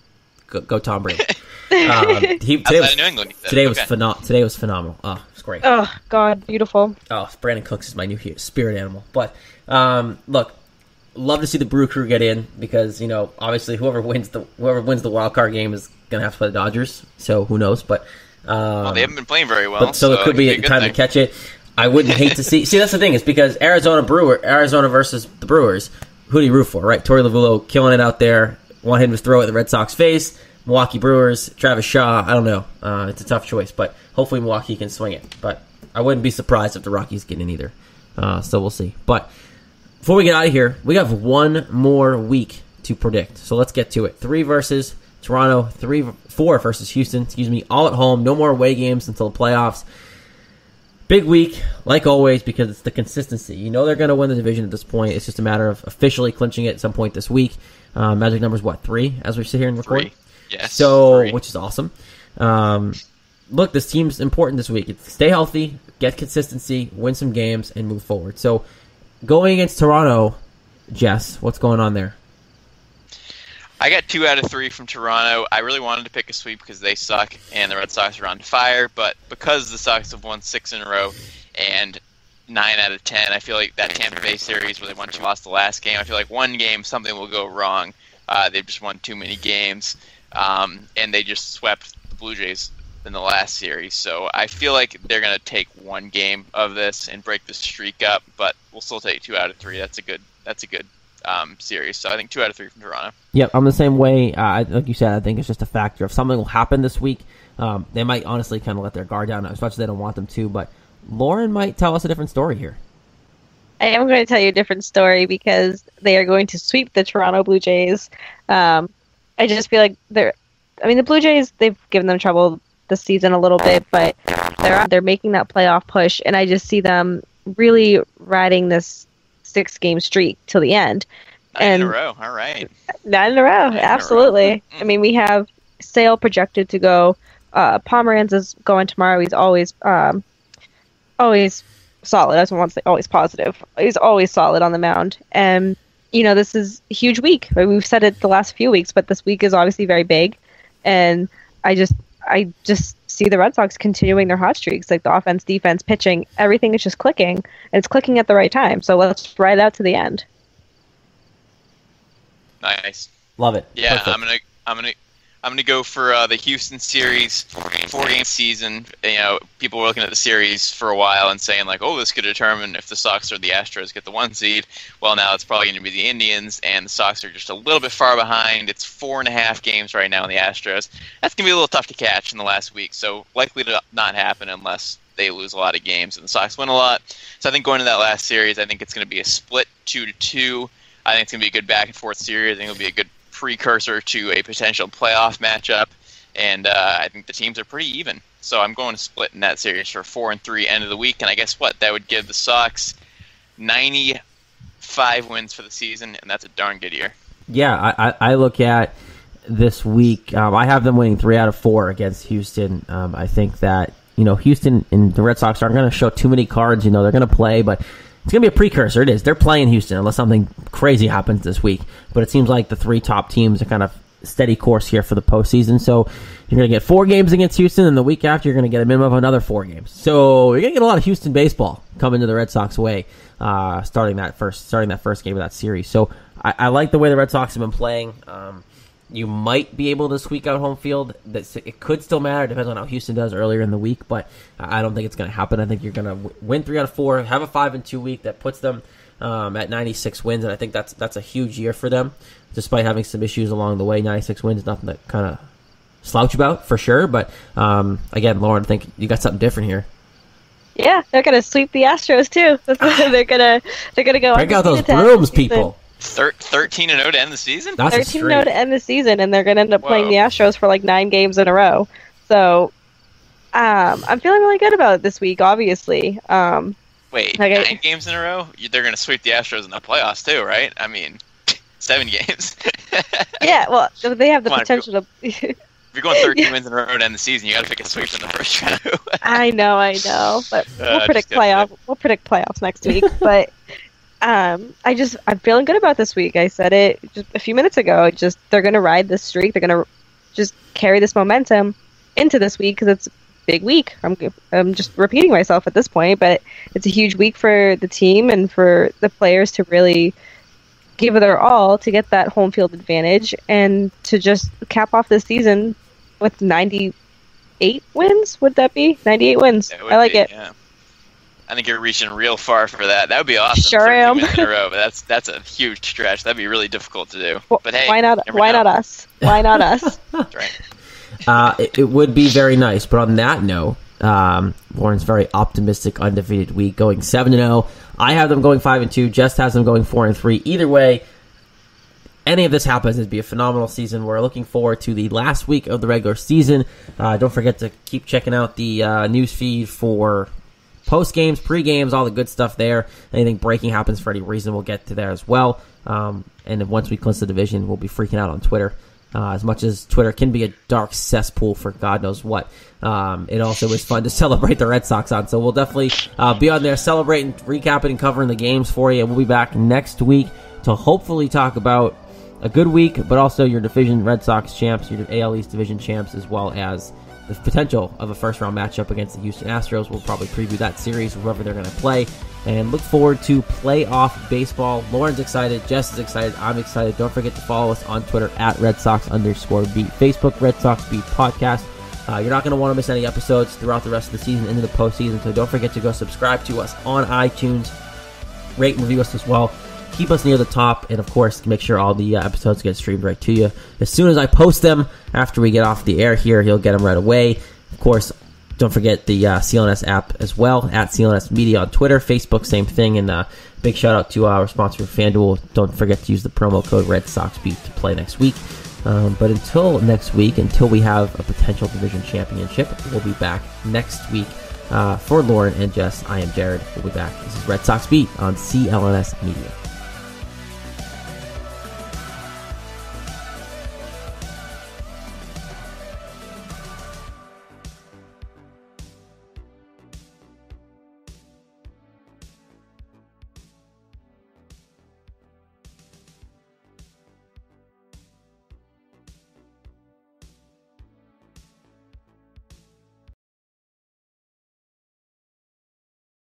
Go Tom Brady. Today was phenomenal. Oh, it's great. Oh, God, beautiful. Oh, Brandon Cooks is my new spirit animal. But, look, love to see the Brew Crew get in, because, obviously whoever wins the wild card game is going to have to play the Dodgers. So who knows? But they haven't been playing very well. So it could be a time to catch it. I wouldn't hate to see. See, that's the thing, is because Arizona versus the Brewers. Who do you root for, right? Torey Lovullo killing it out there. Want him to throw it in the Red Sox face. Milwaukee Brewers, Travis Shaw. I don't know. It's a tough choice, but hopefully Milwaukee can swing it. But I wouldn't be surprised if the Rockies get in either. So we'll see. But before we get out of here, we have one more week to predict. So let's get to it. 3 versus Toronto, 4 versus Houston. All at home. No more away games until the playoffs. Big week, like always, because it's the consistency. You know they're going to win the division at this point. It's just a matter of officially clinching it at some point this week. Magic number's what, 3 as we sit here and record? 3. Yes. So, 3. Which is awesome. Look, this team's important this week. It's stay healthy, get consistency, win some games, and move forward. So, going against Toronto, Jess, what's going on there? I got 2 out of 3 from Toronto. I really wanted to pick a sweep because they suck and the Red Sox are on fire, but because the Sox have won 6 in a row and 9 out of 10, I feel like that Tampa Bay series where they won 2 lost the last game, I feel like one game something will go wrong. They've just won too many games, and they just swept the Blue Jays in the last series. So I feel like they're going to take one game of this and break the streak up, but we'll still take 2 out of 3. That's a good series. So I think 2 out of 3 from Toronto. Yep, I'm the same way. Like you said, I think it's just a factor of something will happen this week. They might honestly kind of let their guard down as much as they don't want them to, but Lauren might tell us a different story here. I am going to tell you a different story because they are going to sweep the Toronto Blue Jays. I just feel like the Blue Jays, they've given them trouble this season a little bit, but they're making that playoff push, and I just see them really riding this 6-game streak till the end. 9 in a row. All right. 9 in a row. Absolutely. I mean, we have Sale projected to go. Pomeranz is going tomorrow. He's always solid. I don't want to say always positive. He's always solid on the mound. And, this is a huge week. We've said it the last few weeks, but this week is obviously very big. And I just see the Red Sox continuing their hot streaks, like the offense, defense, pitching, everything is just clicking, and it's clicking at the right time. So let's ride out to the end. Nice. Love it. Yeah, perfect. I'm gonna go for the Houston series, 4-game season. People were looking at the series for a while and saying like, oh, this could determine if the Sox or the Astros get the 1 seed. Well, now it's probably going to be the Indians, and the Sox are just a little bit far behind. It's 4.5 games right now in the Astros. That's gonna be a little tough to catch in the last week, so likely to not happen unless they lose a lot of games and the Sox win a lot. So I think going to that last series, I think it's going to be a split 2-2. I think it's going to be a good back and forth series. I think it'll be a good precursor to a potential playoff matchup, and I think the teams are pretty even. So I'm going to split in that series for 4-3 end of the week, and I guess what? That would give the Sox 95 wins for the season, and that's a darn good year. Yeah, I look at this week. I have them winning 3 out of 4 against Houston. I think that Houston and the Red Sox aren't going to show too many cards. They're going to play, but it's going to be a precursor. It is. They're playing Houston unless something crazy happens this week. But it seems like the 3 top teams are kind of steady course here for the postseason. So you're going to get 4 games against Houston, and the week after you're going to get a minimum of another 4 games. So you're going to get a lot of Houston baseball coming to the Red Sox way, starting that first game of that series. So I like the way the Red Sox have been playing. You might be able to squeak out home field. It could still matter. It depends on how Houston does earlier in the week, but I don't think it's going to happen. I think you're going to win 3 out of 4, have a 5-2 week that puts them at 96 wins, and I think that's a huge year for them, despite having some issues along the way. 96 wins is nothing to kind of slouch about, for sure, but again, Lauren, I think you got something different here. Yeah, they're going to sweep the Astros, too. They're going to go break out those brooms, people. 13-0 to end the season? That's 13-0 to end the season, and they're going to end up playing the Astros for like 9 games in a row. So I'm feeling really good about it this week, obviously. Wait, 9 games in a row? They're going to sweep the Astros in the playoffs too, right? I mean, 7 games. Yeah, well, they have the potential to... If you're going 13 wins in a row to end the season, you got to pick a sweep in the first round. I know, but we'll predict playoffs next week. But I'm feeling good about this week. I said it just a few minutes ago. They're going to ride this streak. They're going to just carry this momentum into this week because it's a big week. I'm just repeating myself at this point, but it's a huge week for the team and for the players to really give it their all to get that home field advantage and to just cap off this season with 98 wins. Would that be 98 wins? I like it. Yeah. I think you're reaching real far for that. That would be awesome. Sure am. In a row, but that's a huge stretch. That'd be really difficult to do. But hey, why not us? Why not us? That's right. It would be very nice. But on that note, Lauren's very optimistic, undefeated week, going 7-0. I have them going 5-2. Jess has them going 4-3. Either way, any of this happens, it'd be a phenomenal season. We're looking forward to the last week of the regular season. Don't forget to keep checking out the news feed for post games, pre games, all the good stuff there. Anything breaking happens for any reason, we'll get to there as well. And then once we clinch the division, we'll be freaking out on Twitter. As much as Twitter can be a dark cesspool for God knows what, it also is fun to celebrate the Red Sox on. So we'll definitely be on there celebrating, recapping, and covering the games for you. And we'll be back next week to hopefully talk about a good week, but also your division Red Sox champs, your AL East division champs, as well as the potential of a first-round matchup against the Houston Astros. We'll probably preview that series, whoever they're going to play, and look forward to playoff baseball. Lauren's excited. Jess is excited. I'm excited. Don't forget to follow us on Twitter at @RedSox_beat. Facebook, Red Sox Beat Podcast. You're not going to want to miss any episodes throughout the rest of the season into the postseason, so don't forget to go subscribe to us on iTunes. Rate and review us as well. Keep us near the top, and of course, make sure all the episodes get streamed right to you. As soon as I post them, after we get off the air here, you'll get them right away. Of course, don't forget the CLNS app as well, at CLNS Media on Twitter, Facebook, same thing, and big shout out to our sponsor, FanDuel. Don't forget to use the promo code RedSoxBeat to play next week. But until next week, until we have a potential division championship, we'll be back next week. For Lauren and Jess, I am Jared. We'll be back. This is Red Sox Beat on CLNS Media.